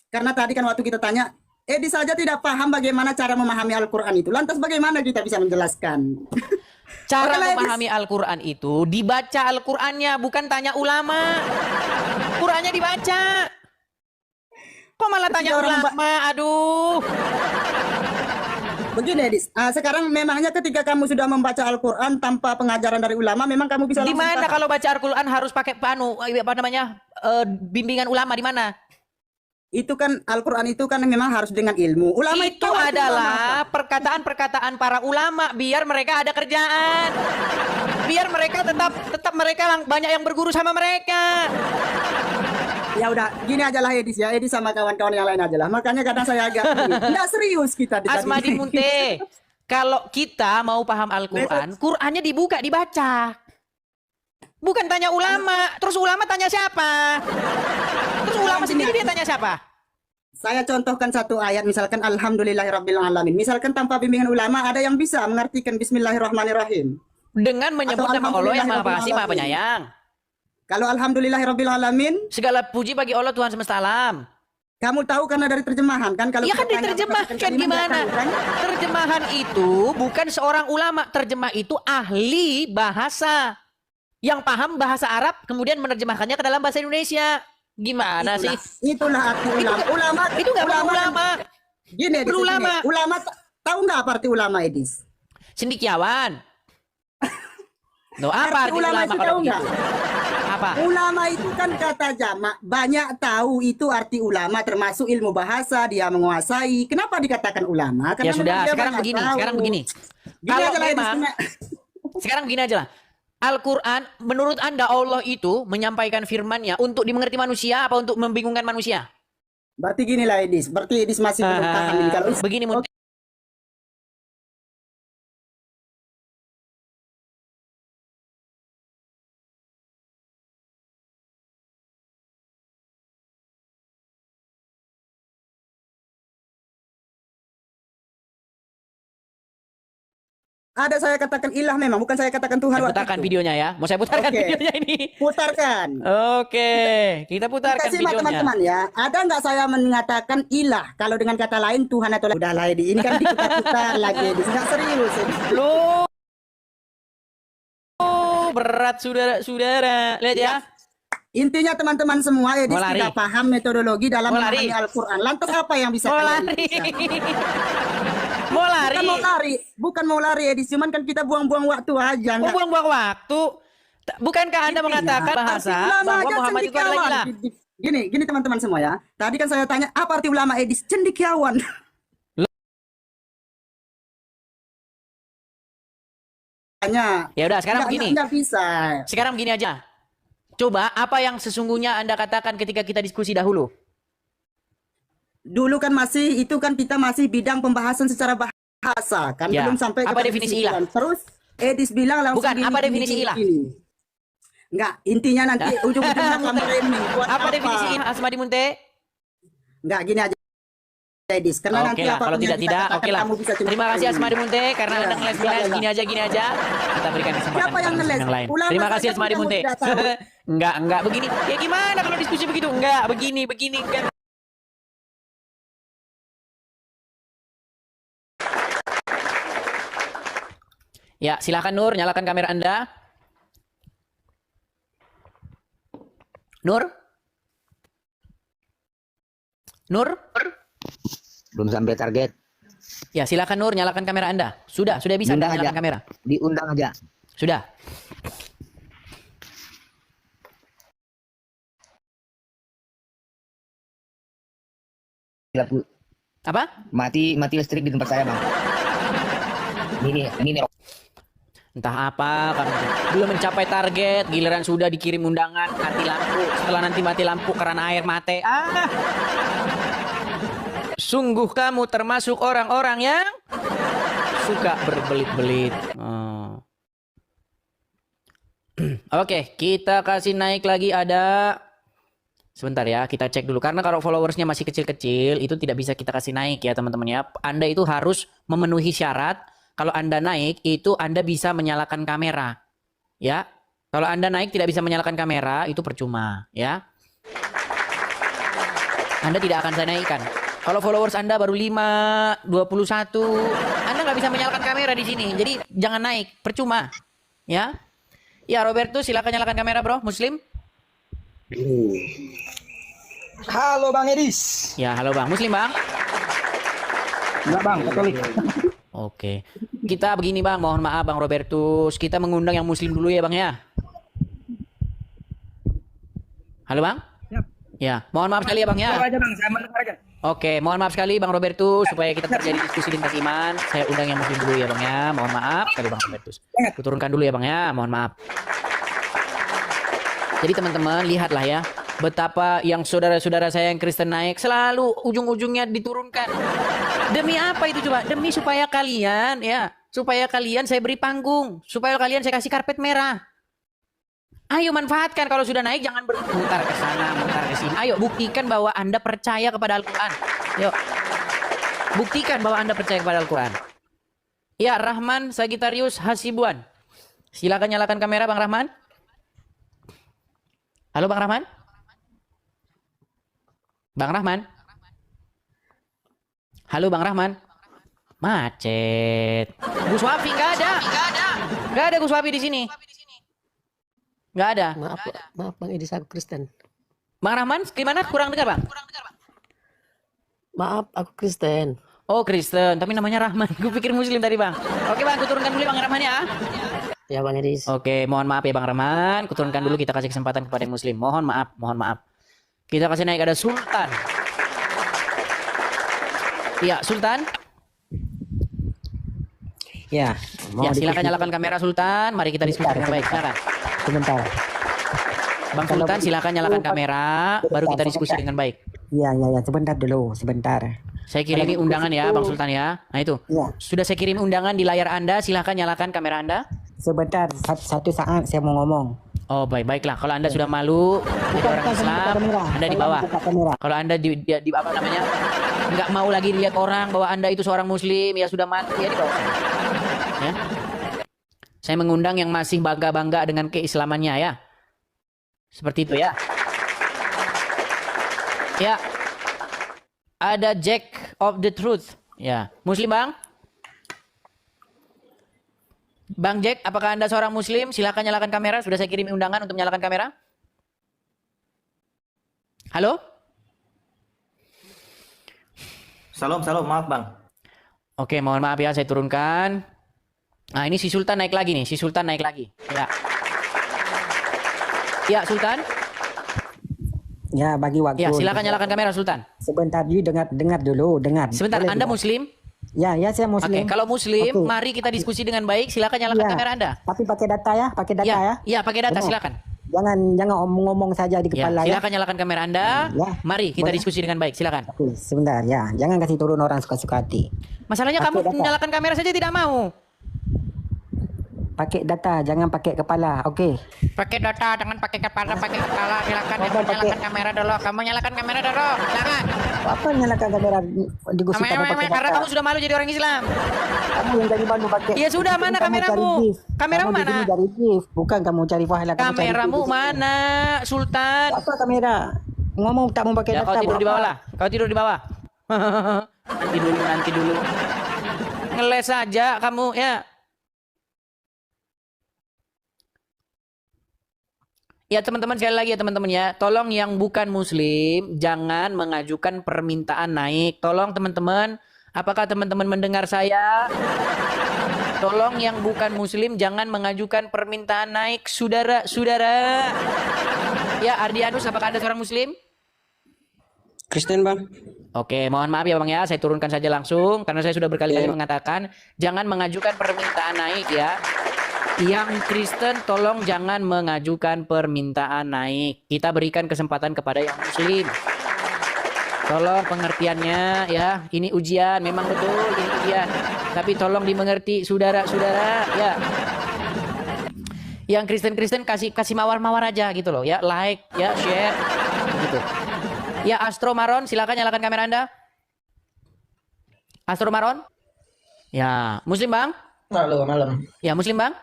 Karena tadi kan waktu kita tanya, Edis saja tidak paham bagaimana cara memahami Al-Quran itu. Lantas bagaimana kita bisa menjelaskan? Cara Oke lah, Edis. memahami Al-Quran itu dibaca Al-Qurannya, bukan tanya ulama. Qurannya dibaca. Kok malah tanya Ketika orang ulama? Aduh. Begini Edis, sekarang memangnya ketika kamu sudah membaca Al-Quran tanpa pengajaran dari ulama, memang kamu bisa Di langsung mana paham. kalau baca Al-Quran harus pakai apa namanya? Bimbingan ulama di mana? Itu kan Al-Quran itu kan memang harus dengan ilmu. Ulama Itu tahu arti ulama adalah perkataan-perkataan para ulama biar mereka ada kerjaan. Biar mereka tetap mereka banyak yang berguru sama mereka. apa. Ya udah, gini aja lah Edis ya. Edis sama kawan-kawan yang lain aja lah. Makanya kadang saya agak nggak serius kita di Asmadi Munte, kalau kita mau paham Al-Quran, Qurannya dibaca. Bukan tanya ulama. Terus ulama tanya siapa? Terus ulama sendiri dia tanya siapa? Saya contohkan satu ayat, misalkan Alhamdulillahirrabbilalamin. Misalkan tanpa bimbingan ulama, ada yang bisa mengartikan Bismillahirrahmanirrahim. Dengan menyebut Atau nama Allah yang Maha Pengasih, Maha Alhamdulillahirrahmanirrahim. Penyayang. Kalau Alhamdulillahirrabbilalamin, Segala puji bagi Allah Tuhan semesta alam. kamu tahu karena dari terjemahan kan? Kalau Iya kan kita tanya diterjemahkan apakah kalimat, gimana? nggak tahu, kan? Terjemahan itu bukan seorang ulama, terjemah itu ahli bahasa yang paham bahasa Arab kemudian menerjemahkannya ke dalam bahasa Indonesia. Gimana sih? Itulah arti ulama. Ulama Itu nggak perlu ulama. Gini, Edis, Perlu gini. ulama. Ulama tahu nggak apa arti ulama, Edis? Cendikiawan. Loh, apa arti ulama itu kalau tahu begitu? nggak? Apa? Ulama itu kan kata jamak. Banyak tahu itu arti ulama, termasuk ilmu bahasa dia menguasai. Kenapa dikatakan ulama? Ya Karena sudah, memang dia sekarang banyak begini, tahu. sekarang begini. Gini Kalau aja lah, Edis, memang sekarang begini aja lah. Al-Quran, menurut Anda Allah itu menyampaikan firman-Nya untuk dimengerti manusia apa untuk membingungkan manusia? Berarti gini lah, Edis. Berarti Edis masih belum paham ini. Kalau Begini Munte. ada saya katakan ilah memang, bukan saya katakan Tuhan. Saya waktu putarkan itu. videonya ya. Mau saya putarkan Oke. videonya ini. Putarkan. Oke, kita putarkan Kita simak videonya. teman-teman ya. Ada nggak saya mengatakan ilah? Kalau dengan kata lain Tuhan atau udah lah Edi. Ini kan diputar-putar lagi Edi. Nggak serius Edi. Loh, berat saudara-saudara. Lihat ya. Intinya teman-teman semua Edis Mau lari. tidak paham metodologi dalam Mau lari. memahami Al-Quran. Lantas apa yang bisa Mau kalian lari. bisa? Mau lari. Bukan mau lari Edis, cuman kan kita buang-buang waktu aja. Mau nggak- buang-buang waktu. Bukankah Anda mengatakan bahasa Arti ulama bahwa aja Muhammad itu adalah cendekiawan. ilah? Gini teman-teman semua ya. Tadi kan saya tanya apa arti ulama Edis? Cendekiawan. Tanya. Ya udah, sekarang begini. Nggak bisa. Sekarang begini aja. Coba apa yang sesungguhnya Anda katakan ketika kita diskusi dahulu? Dulu kan masih itu kan kita masih bidang pembahasan secara bahasa kan Ya. belum sampai Apa kepada definisi kesimpulan. ilah? Terus Edis bilang langsung Bukan, apa definisi ilah? Enggak, intinya nanti ujung-ujungnya kamu ini buat Apa definisi ilah, Asmadi Munte? Enggak, gini aja Edis, karena Oke nanti lah, apapun kalau yang tidak kita katakan, oke lah. kamu bisa cuma Terima kasih ini. Asmadi Munte karena Ya, Anda ngeles ya. gini aja. Kita berikan kesempatan Siapa yang kepada ngeles? yang lain. Ulama Terima kasih saja Asmadi kamu Munte. tidak tahu. Enggak begini. Ya gimana kalau diskusi begitu? Enggak, begini kan. Ya, silakan Nur, nyalakan kamera Anda. Nur? Nur? Belum sampai target. Ya, silakan Nur, nyalakan kamera Anda. Sudah bisa Diundang nyalakan aja. kamera. Diundang aja. Sudah. Apa? Mati listrik di tempat saya, Bang. Ini Entah apa, karena belum mencapai target, giliran sudah dikirim undangan, mati lampu. Setelah nanti mati lampu karena air mate. Sungguh kamu termasuk orang-orang yang suka berbelit-belit. Oke, kita kasih naik lagi ada. Sebentar ya, kita cek dulu. Karena kalau followersnya masih kecil-kecil, itu tidak bisa kita kasih naik ya teman-teman ya. Anda itu harus memenuhi syarat. Kalau Anda naik, itu Anda bisa menyalakan kamera. Ya, kalau Anda naik tidak bisa menyalakan kamera, itu percuma. Ya, Anda tidak akan saya naikkan. Kalau followers Anda baru 5, 21, Anda nggak bisa menyalakan kamera di sini. Jadi jangan naik, percuma. Ya, ya Roberto, silakan nyalakan kamera bro, Muslim. Halo Bang Edis. Ya, halo Bang. Muslim, Bang? Enggak, Bang, Katolik. Oke. Kita begini, Bang. Mohon maaf, Bang Robertus. Kita mengundang yang Muslim dulu ya, Bang ya. Halo, Bang? Ya, mohon maaf sekali ya, Bang ya. aja, Bang, saya mendengar aja. Oke, mohon maaf sekali Bang Robertus supaya kita terjadi diskusi lintas iman. Saya undang yang Muslim dulu ya, Bang ya. Mohon maaf sekali Bang Robertus. Kuturunkan dulu ya, Bang ya. Mohon maaf. Jadi teman-teman, lihatlah ya. Betapa yang saudara-saudara saya yang Kristen naik selalu ujung-ujungnya diturunkan. Demi apa itu coba? Demi supaya kalian ya, supaya kalian saya beri panggung, supaya kalian saya kasih karpet merah. Ayo manfaatkan kalau sudah naik, jangan berputar ke sana, mutar ke sini. Ayo buktikan bahwa Anda percaya kepada Al-Qur'an. Yuk. Buktikan bahwa Anda percaya kepada Al-Qur'an. Ya, Rahman Sagitarius Hasibuan. Silakan nyalakan kamera Bang Rahman. Halo Bang Rahman. Bang Rahman. Halo Bang Rahman. Macet. Gus Wafi nggak ada. Nggak ada Gus Wafi di sini. Nggak ada. Maaf Bang Edis, aku Kristen. Bang Rahman, gimana? Kurang dengar Bang? Maaf, aku Kristen. Oh Kristen, tapi namanya Rahman. Gue pikir Muslim tadi Bang. Oke Bang, kuturunkan dulu Bang Rahman ya. Ya Bang Edis. Oke, mohon maaf ya Bang Rahman. Kuturunkan dulu, kita kasih kesempatan kepada yang Muslim. Mohon maaf. Kita kasih naik ada Sultan. Iya, Sultan. Ya, Ya, silakan nyalakan kamera Sultan. Mari kita diskusi dengan baik. Silakan. sebentar. Bang Sultan, silakan nyalakan kamera. Baru kita diskusi dengan baik. Ya, sebentar dulu, sebentar. Saya kirimi undangan ya, Bang Sultan ya. Nah itu. Ya, Sudah saya kirim undangan di layar Anda. Silakan nyalakan kamera Anda. sebentar. Satu saat saya mau ngomong. Oh baiklah. Kalau Anda sudah malu jadi orang Islam, Anda di bawah. Kalau Anda di apa namanya, nggak mau lagi dilihat orang bahwa Anda itu seorang Muslim, ya sudah mati ya di bawah. Ya. Saya mengundang yang masih bangga-bangga dengan keislamannya ya. Seperti itu ya. Ya. Ada Jack of the Truth. Ya. Muslim Bang? Bang Jack, apakah Anda seorang Muslim? Silakan nyalakan kamera. Sudah saya kirim undangan untuk menyalakan kamera. Halo? Salam, maaf bang. Oke, mohon maaf ya, saya turunkan. Nah, ini si Sultan naik lagi nih, si Sultan naik lagi. Ya. Ya, Sultan. Ya, bagi waktu. Ya, silakan nyalakan kamera Sultan. Sebentar, you dengar dulu, dengar. Sebentar, Boleh Anda tidak? Muslim? Ya, saya Oke, Muslim. kalau Muslim, Oke. mari kita diskusi dengan baik. Silakan nyalakan Ya, kamera Anda. tapi pakai data ya, pakai data ya. Ya, pakai data, Benar. silakan. Jangan ngomong saja di Ya, kepala ya. silakan nyalakan kamera Anda. Ya, Mari kita boleh. diskusi dengan baik, silakan. Oke, sebentar ya. Jangan kasih turun orang suka-suka hati. Masalahnya Pakai kamu data. menyalakan kamera saja tidak mau. Pakai data, jangan pakai kepala. Oke. Pakai data, jangan pakai kepala, silakan. Apa pakai- Kamera dulu. Kamu nyalakan kamera dulu. Silakan. Apa nyalakan kamera digosip kamu pakai Karena data? kamu sudah malu jadi orang Islam. Kamu yang dari baru pakai. Ya sudah, mana Kamu kameramu? cari gift. Kameramu Kamu di mana? sini cari gift, bukan kamu cari pahala. Kamu cari Kameramu gift. mana, Sultan? Apa kamera? Ngomong tak mau pakai Ya, data. kau tidur buat di bawah apa? lah. Kau tidur di bawah. Nanti dulu. Ngeles saja kamu ya. Ya teman-teman, sekali lagi ya teman-teman ya, tolong yang bukan muslim jangan mengajukan permintaan naik. Tolong teman-teman, apakah teman-teman mendengar saya? Tolong yang bukan muslim jangan mengajukan permintaan naik, saudara-saudara. Ya, Ardianus, apakah Anda seorang muslim? Kristen bang. Oke, mohon maaf ya Bang ya, saya turunkan saja langsung karena saya sudah berkali-kali mengatakan jangan mengajukan permintaan naik ya. Yang Kristen tolong jangan mengajukan permintaan naik. Kita berikan kesempatan kepada yang muslim. Tolong pengertiannya ya. Ini ujian, memang betul ini ujian. Tapi tolong dimengerti saudara-saudara ya. Yang Kristen-Kristen kasih mawar-mawar aja gitu loh ya, like ya, share gitu. Ya, Astro Maron, silakan nyalakan kamera Anda. Astro Maron? Ya, muslim Bang? Halo, malam. Ya, muslim Bang?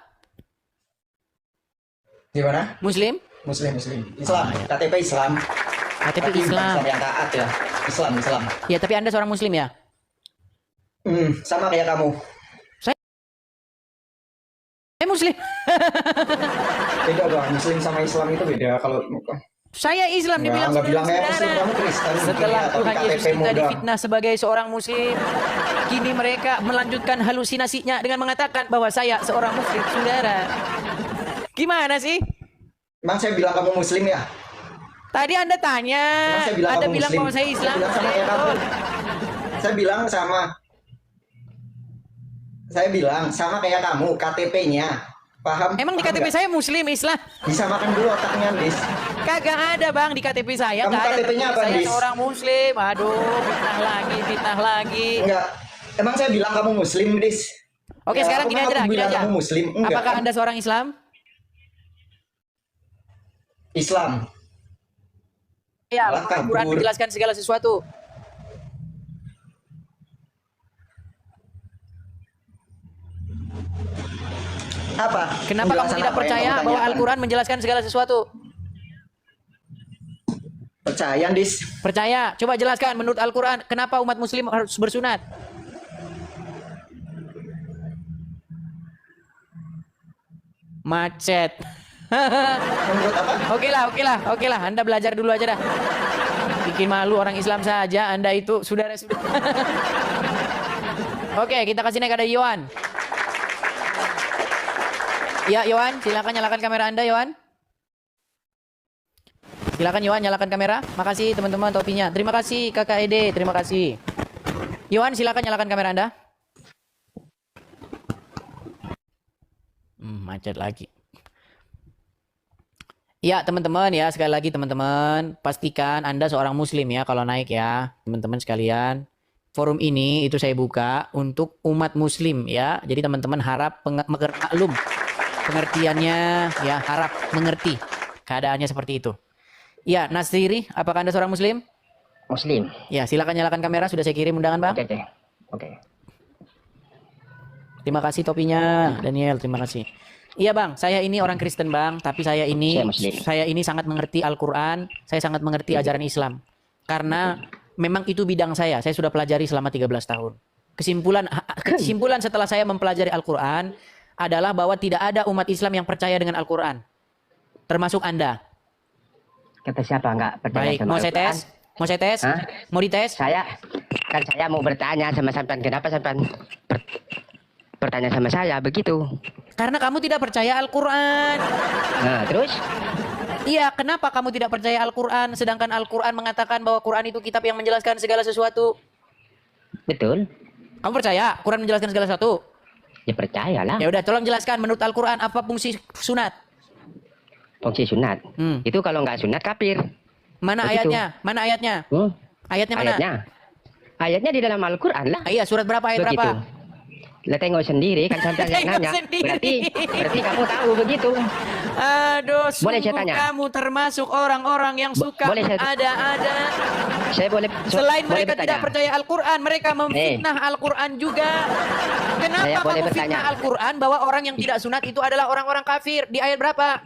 Gimana? Muslim? Muslim. Islam, KTP Islam. KTP Tapi bukan Islam. yang taat ya. Islam. Ya, tapi Anda seorang muslim ya? Sama kayak kamu. Saya muslim. Beda bang, Muslim sama Islam itu beda. Kalau Saya Islam dibilang nggak bilang saudara. Muslim, kamu Kristen. Setelah Tapi Tuhan Yesus KTP-mu kita doang. difitnah sebagai seorang muslim, kini mereka melanjutkan halusinasinya dengan mengatakan bahwa saya seorang muslim, saudara. Gimana sih? Emang saya bilang kamu Muslim ya? Tadi Anda tanya, Emang saya bilang Anda kamu bilang Muslim? bahwa saya Islam. Saya bilang sama kayak kamu. Saya bilang sama kayak kamu, KTP-nya. Paham? Emang di Paham KTP nggak? saya muslim Islam? Disamakan dulu otaknya, Dis. Kagak ada Bang di KTP saya. Kamu Nggak ada. KTP-nya apa, Saya Dis? seorang muslim. Aduh, fitnah lagi. Enggak. Emang saya bilang kamu Muslim, Dis? Oke, Ya, sekarang aku gini kan aja dah, aku gini bilang aja. kamu Muslim. Enggak. Apakah kan? Anda seorang Islam? Islam? Ya, Malah Al-Quran kabur. menjelaskan segala sesuatu. Apa? Kenapa kamu Penjelasan tidak apa yang percaya kamu bahwa tanyakan? Al-Quran menjelaskan segala sesuatu? Percaya, Dis. Percaya. Coba jelaskan menurut Al-Quran, kenapa umat muslim harus bersunat? Macet. Menurut apa? Oke lah. Anda belajar dulu aja dah. Bikin malu orang Islam saja. Anda itu saudara-saudara. Oke, kita kasih naik ada Yohan. Ya, Yohan, silakan nyalakan kamera Anda, Yohan. Silakan Yohan nyalakan kamera. Makasih teman-teman topinya. Terima kasih Kakak Ede, terima kasih. Yohan, silakan nyalakan kamera Anda. Macet lagi. Ya teman-teman ya, sekali lagi teman-teman, pastikan Anda seorang muslim ya kalau naik ya. Teman-teman sekalian, forum ini itu saya buka untuk umat muslim ya. Jadi teman-teman harap maklum pengertiannya ya, harap mengerti keadaannya seperti itu. Ya, Nasiri, apakah Anda seorang muslim? Muslim. Ya, silakan nyalakan kamera, sudah saya kirim undangan, Bang. Oke. Terima kasih topinya, Daniel, terima kasih. Iya Bang, saya ini orang Kristen Bang, tapi saya ini sangat mengerti Al-Quran, saya sangat mengerti ajaran Islam. Karena memang itu bidang saya sudah pelajari selama 13 tahun. Kesimpulan setelah saya mempelajari Al-Quran adalah bahwa tidak ada umat Islam yang percaya dengan Al-Quran. Termasuk Anda. Kata siapa nggak percaya Baik, sama mau saya Al-Quran? tes? Mau saya tes? Hah? Mau dites? Saya mau bertanya sama sampean, kenapa sampean bertanya sama saya begitu? Karena kamu tidak percaya Al-Quran. Nah, terus? Iya, kenapa kamu tidak percaya Al-Quran, sedangkan Al-Quran mengatakan bahwa Quran itu kitab yang menjelaskan segala sesuatu? Betul. Kamu percaya Quran menjelaskan segala sesuatu? Ya percayalah. Ya udah, tolong jelaskan menurut Al-Quran apa fungsi sunat? Fungsi sunat. Itu kalau nggak sunat kafir. Mana Begitu. ayatnya? Mana ayatnya? Ayatnya mana? Ayatnya di dalam Al-Quran lah. Iya, surat berapa, ayat Begitu. berapa? Lah tengok sendiri kan sampai yang nanya. Berarti kamu tahu begitu. Aduh, Boleh saya sungguh tanya? kamu termasuk orang-orang yang suka boleh saya- ada-ada. Saya boleh Selain boleh mereka tidak bertanya? percaya Al-Quran, mereka memfitnah Al-Quran juga. Kenapa Saya boleh kamu bertanya? fitnah Al-Quran bahwa orang yang tidak sunat itu adalah orang-orang kafir? Di ayat berapa?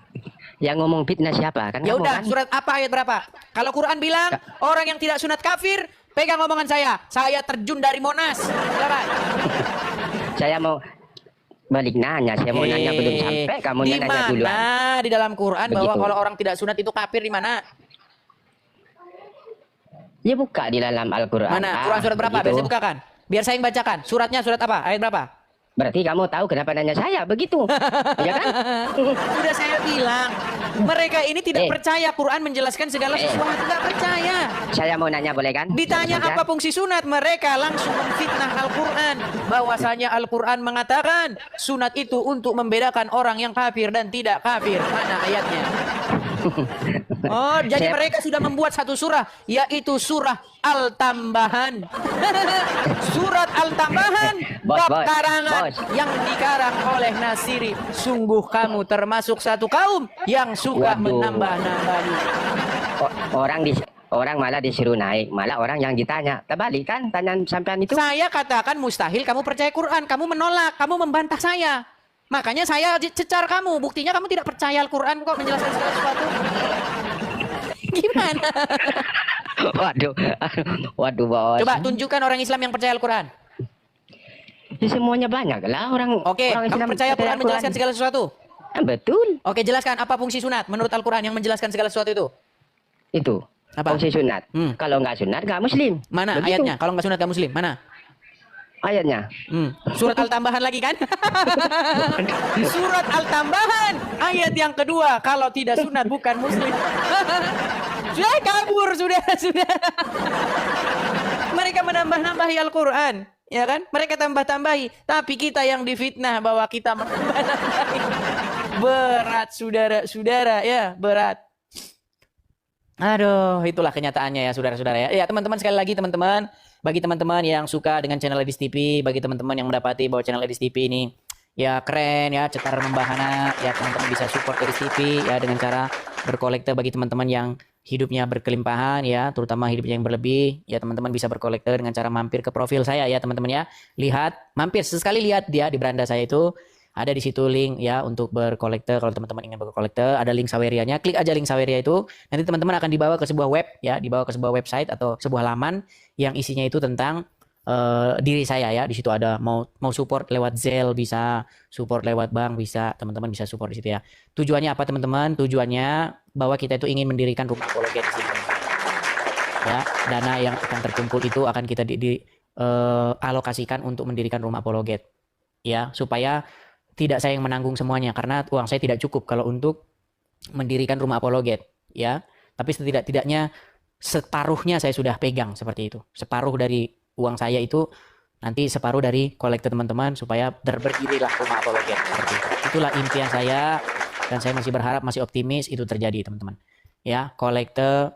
Yang ngomong fitnah siapa? Kan Ya kamu udah, kan? surat apa, ayat berapa? Kalau Quran bilang orang yang tidak sunat kafir, pegang omongan saya. Saya terjun dari Monas. Silakan. Saya mau balik nanya. Saya mau nanya belum sampai. Kamu Di nanya duluan. mana di dalam Quran bahwa Begitu. kalau orang tidak sunat itu kafir, di mana? Ya buka di dalam Al-Quran. Mana? Quran surat berapa? Biar Begitu. saya bukakan. Biar saya yang bacakan. Suratnya surat apa? Ayat berapa? Berarti kamu tahu kenapa nanya saya begitu. Ya kan? Sudah saya bilang, mereka ini tidak percaya Quran menjelaskan segala sesuatu. Tidak percaya. Saya mau nanya boleh kan? Ditanya Saja. apa fungsi sunat, mereka langsung memfitnah Al-Quran. Bahwasanya Al-Quran mengatakan sunat itu untuk membedakan orang yang kafir dan tidak kafir. Mana ayatnya? Oh, jadi mereka sudah membuat satu surah, yaitu surah Al-Tambahan. Surat Al-Tambahan, Bos, bab bos, karangan bos. yang dikarang oleh Nasiri. Sungguh kamu termasuk satu kaum yang suka Waduh. menambah-nambahi. Orang malah disuruh naik, malah orang yang ditanya. Terbalik kan tanya sampean itu? Saya katakan mustahil kamu percaya Quran, kamu menolak, kamu membantah saya. Makanya saya cecar kamu, buktinya kamu tidak percaya Al-Quran kok menjelaskan segala sesuatu. Gimana? Waduh bos. Coba tunjukkan orang Islam yang percaya Al-Quran. Ya, semuanya banyak lah orang. Oke, orang kamu Islam percaya Quran menjelaskan segala sesuatu? Betul. Oke, jelaskan apa fungsi sunat menurut Al-Quran yang menjelaskan segala sesuatu itu? Itu. Apa? Fungsi sunat. Kalau nggak sunat nggak muslim. Mana Begitu. ayatnya? Kalau nggak sunat nggak muslim, mana? Ayatnya. Surat Al-Tambahan lagi kan? Surat Al-Tambahan ayat yang kedua, kalau tidak sunat bukan muslim. Sudah kabur, sudah. Mereka menambah-nambahi Al-Quran, ya kan? Mereka tambah-tambahi, tapi kita yang difitnah bahwa kita menambah-nambahi. Berat, saudara-saudara, ya, berat. Aduh, itulah kenyataannya ya, saudara-saudara ya. Ya, teman-teman, sekali lagi teman-teman, bagi teman-teman yang suka dengan channel Edis TV, bagi teman-teman yang mendapati bahwa channel Edis TV ini ya keren ya, cetar membahana, ya teman-teman bisa support Edis TV ya dengan cara berkolektor. Bagi teman-teman yang hidupnya berkelimpahan ya, terutama hidupnya yang berlebih, ya teman-teman bisa berkolektor dengan cara mampir ke profil saya ya teman-teman ya. Lihat, mampir sesekali lihat dia di beranda saya itu. Ada di situ link ya untuk berkolektor. Kalau teman-teman ingin berkolektor, ada link Sawerianya. Klik aja link Saweria itu. Nanti teman-teman akan dibawa ke sebuah web ya, dibawa ke sebuah website atau sebuah laman yang isinya itu tentang diri saya ya. Di situ ada mau support lewat Zelle bisa, support lewat bank bisa. Teman-teman bisa support di situ ya. Tujuannya apa teman-teman? Tujuannya bahwa kita itu ingin mendirikan rumah apologet di sini. Ya, dana yang akan terkumpul itu akan kita alokasikan untuk mendirikan rumah apologet. Ya, supaya tidak saya yang menanggung semuanya karena uang saya tidak cukup kalau untuk mendirikan rumah apologet ya, tapi setidak-tidaknya separuhnya saya sudah pegang seperti itu. Separuh dari uang saya itu nanti separuh dari kolektor teman-teman supaya berdirilah rumah apologet seperti itu. Itulah impian saya dan saya masih berharap, masih optimis itu terjadi teman-teman ya, kolektor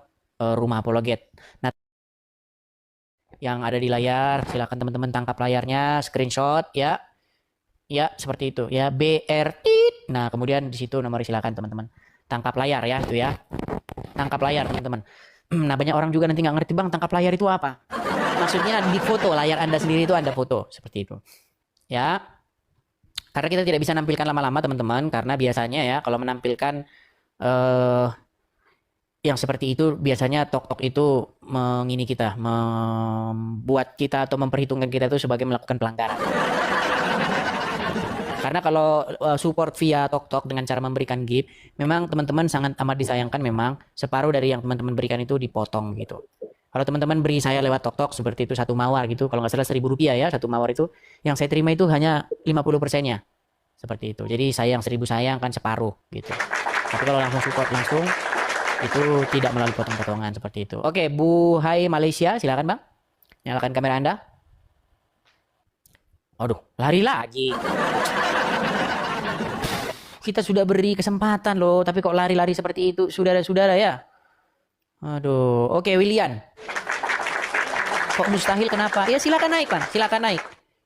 rumah apologet. Nah, yang ada di layar silakan teman-teman tangkap layarnya, screenshot ya. Ya, seperti itu ya, BRT. Nah, kemudian di situ nomor silakan teman-teman. Tangkap layar ya, itu ya. Tangkap layar, teman-teman. Nah, banyak orang juga nanti nggak ngerti, Bang, tangkap layar itu apa? Maksudnya di foto layar Anda sendiri itu Anda foto, seperti itu. Ya. Karena kita tidak bisa nampilkan lama-lama, teman-teman, karena biasanya ya kalau menampilkan yang seperti itu biasanya tok-tok itu mengini kita, membuat kita atau memperhitungkan kita itu sebagai melakukan pelanggaran. Karena kalau support via TokTok dengan cara memberikan gift, memang teman-teman sangat amat disayangkan, memang separuh dari yang teman-teman berikan itu dipotong gitu. Kalau teman-teman beri saya lewat TokTok seperti itu 1 mawar gitu, kalau nggak salah Rp1.000 ya 1 mawar itu, yang saya terima itu hanya 50%-nya. Seperti itu. Jadi saya yang 1.000 sayang kan separuh gitu. Tapi kalau langsung support langsung itu tidak melalui potong-potongan seperti itu. Oke, Bu Hai Malaysia, silakan Bang. Nyalakan kamera Anda. Aduh, lari lagi. Kita sudah beri kesempatan loh, tapi kok lari-lari seperti itu, saudara-saudara ya. Aduh, oke William. Kok mustahil kenapa? Ya silakan naik Bang, silakan naik.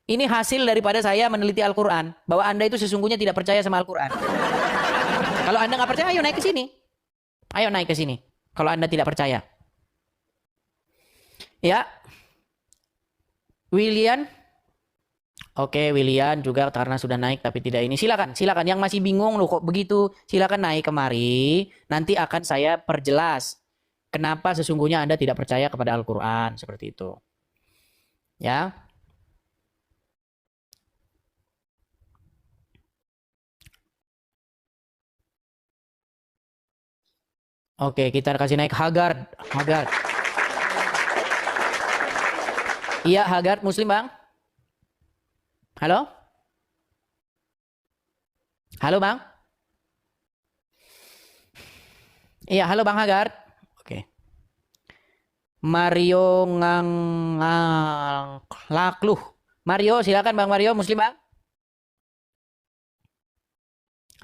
Ini hasil daripada saya meneliti Al-Quran, bahwa Anda itu sesungguhnya tidak percaya sama Al-Quran. Kalau Anda nggak percaya, ayo naik ke sini. Ayo naik ke sini. Kalau Anda tidak percaya. Ya. William. Oke, William juga karena sudah naik tapi tidak ini. Silakan, silakan. Yang masih bingung loh kok begitu, silakan naik kemari. Nanti akan saya perjelas kenapa sesungguhnya Anda tidak percaya kepada Al-Quran seperti itu. Ya. Oke, kita kasih naik Haggard. Haggard. Iya, Haggard Muslim, Bang. Halo? Halo, Bang. Iya, halo Bang Haggard. Oke. Mario Lakluh. Mario, silakan Bang Mario, Muslim, Bang.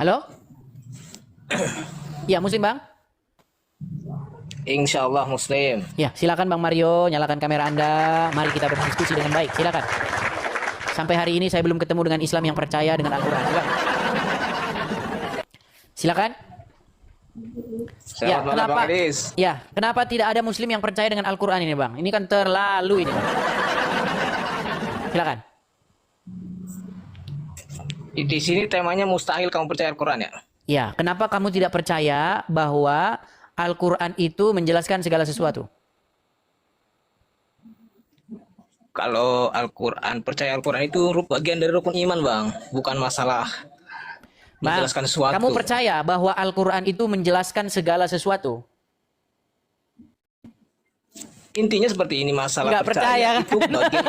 Halo? Iya, Muslim, Bang. Insya Allah Muslim. Ya, silakan Bang Mario, nyalakan kamera Anda. Mari kita berdiskusi dengan baik. Silakan. Sampai hari ini saya belum ketemu dengan Islam yang percaya dengan Al-Quran. Silakan. Ya, kenapa? Ya, kenapa tidak ada Muslim yang percaya dengan Al-Quran ini, Bang? Ini kan terlalu ini, Bang. Silakan. Di sini temanya mustahil kamu percaya Al-Quran ya? Ya, kenapa kamu tidak percaya bahwa Al-Quran itu menjelaskan segala sesuatu? Kalau Al-Quran, percaya Al-Quran itu bagian dari rukun iman, Bang. Bukan masalah menjelaskan sesuatu. Kamu percaya bahwa Al-Quran itu menjelaskan segala sesuatu? Intinya seperti ini, masalah Nggak percaya. itu bagian.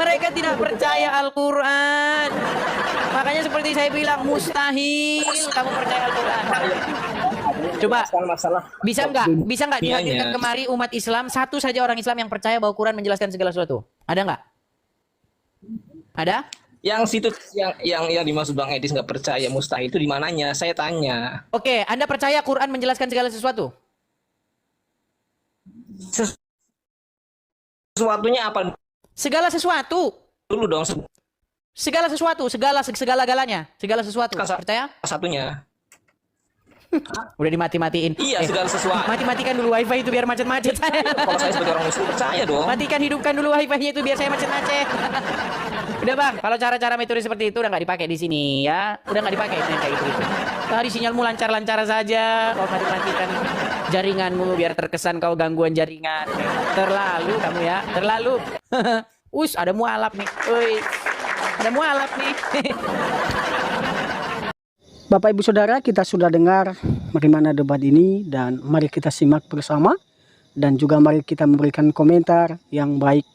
Mereka tidak percaya Al-Quran. Makanya seperti saya bilang, mustahil kamu percaya Al-Quran. Coba, bisa nggak dihadirkan kemari umat Islam, satu saja orang Islam yang percaya bahwa Quran menjelaskan segala sesuatu? Ada nggak? Ada? Yang situ yang dimaksud Bang Edis nggak percaya mustahil itu di mananya? Saya tanya. Oke, Anda percaya Quran menjelaskan segala sesuatu? Sesuatunya apa? Segala sesuatu. Dulu dong. Segala sesuatu, segala-galanya, segala sesuatu. Percaya? Satunya. Udah dimati-matiin. Iya, segala sesuatu. Mati-matikan dulu wifi itu biar macet-macet. Kalau saya sebagai orang muslim percaya dong. Matikan, hidupkan dulu wifi-nya itu biar saya macet-macet. Udah Bang, kalau cara-cara metode seperti itu udah nggak dipakai di sini ya. Udah nggak dipakai itu yang kayak gitu. Tadi sinyalmu lancar-lancar saja. Kau mati-matikan jaringanmu biar terkesan kau gangguan jaringan. Terlalu kamu ya, terlalu. Ada mualaf nih. Ada mualaf nih. Bapak Ibu Saudara, kita sudah dengar bagaimana debat ini dan mari kita simak bersama dan juga mari kita memberikan komentar yang baik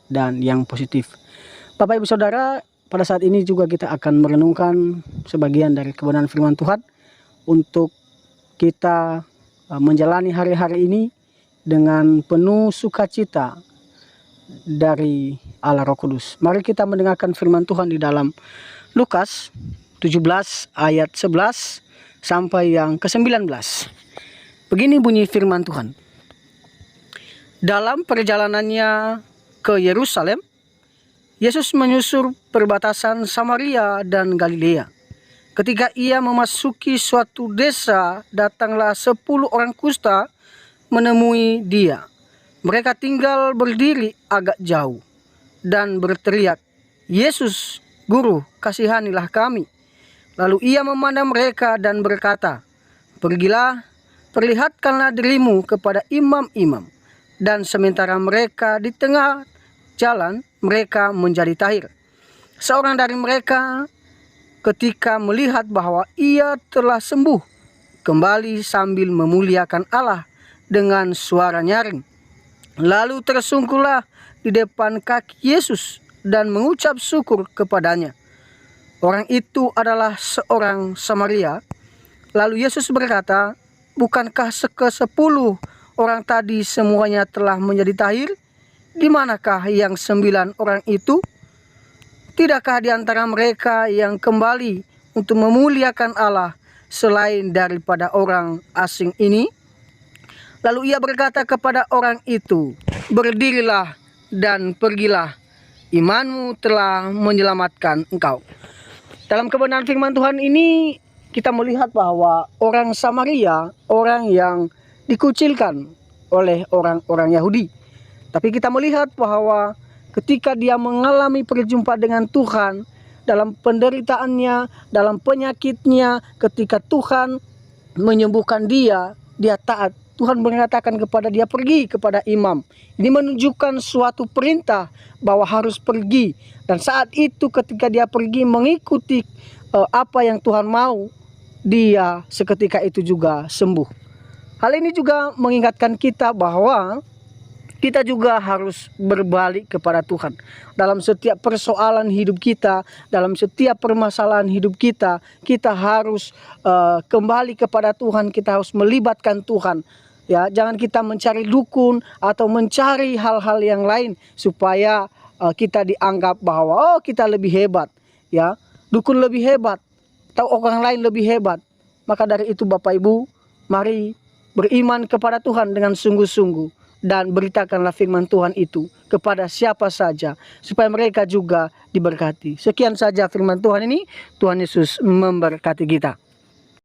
dan yang positif. Bapak Ibu Saudara, pada saat ini juga kita akan merenungkan sebagian dari kebenaran firman Tuhan untuk kita menjalani hari-hari ini dengan penuh sukacita dari Allah Roh Kudus. Mari kita mendengarkan firman Tuhan di dalam Lukas 17 ayat 11 sampai yang ke-19. Begini bunyi firman Tuhan. Dalam perjalanannya ke Yerusalem, Yesus menyusur perbatasan Samaria dan Galilea. Ketika ia memasuki suatu desa, datanglah 10 orang kusta menemui dia. Mereka tinggal berdiri agak jauh dan berteriak, "Yesus, Guru, kasihanilah kami." Lalu ia memandang mereka dan berkata, "Pergilah, perlihatkanlah dirimu kepada imam-imam." Dan sementara mereka di tengah jalan, mereka menjadi tahir. Seorang dari mereka ketika melihat bahwa ia telah sembuh, kembali sambil memuliakan Allah dengan suara nyaring. Lalu tersungkurlah di depan kaki Yesus dan mengucap syukur kepadanya. Orang itu adalah seorang Samaria. Lalu Yesus berkata, bukankah ke-10 orang tadi semuanya telah menjadi tahir? Di manakah yang 9 orang itu? Tidakkah di antara mereka yang kembali untuk memuliakan Allah selain daripada orang asing ini? Lalu ia berkata kepada orang itu, berdirilah dan pergilah, imanmu telah menyelamatkan engkau. Dalam kebenaran firman Tuhan ini, kita melihat bahwa orang Samaria, orang yang dikucilkan oleh orang-orang Yahudi. Tapi kita melihat bahwa ketika dia mengalami perjumpaan dengan Tuhan, dalam penderitaannya, dalam penyakitnya, ketika Tuhan menyembuhkan dia, dia taat. Tuhan mengatakan kepada dia, pergi kepada imam. Ini menunjukkan suatu perintah bahwa harus pergi. Dan saat itu ketika dia pergi mengikuti apa yang Tuhan mau, dia seketika itu juga sembuh. Hal ini juga mengingatkan kita bahwa kita juga harus berbalik kepada Tuhan. Dalam setiap persoalan hidup kita, dalam setiap permasalahan hidup kita, kita harus kembali kepada Tuhan, kita harus melibatkan Tuhan. Ya, jangan kita mencari dukun atau mencari hal-hal yang lain supaya kita dianggap bahwa kita lebih hebat, ya. Dukun lebih hebat, atau orang lain lebih hebat. Maka dari itu Bapak Ibu, mari beriman kepada Tuhan dengan sungguh-sungguh dan beritakanlah firman Tuhan itu kepada siapa saja supaya mereka juga diberkati. Sekian saja firman Tuhan ini. Tuhan Yesus memberkati kita.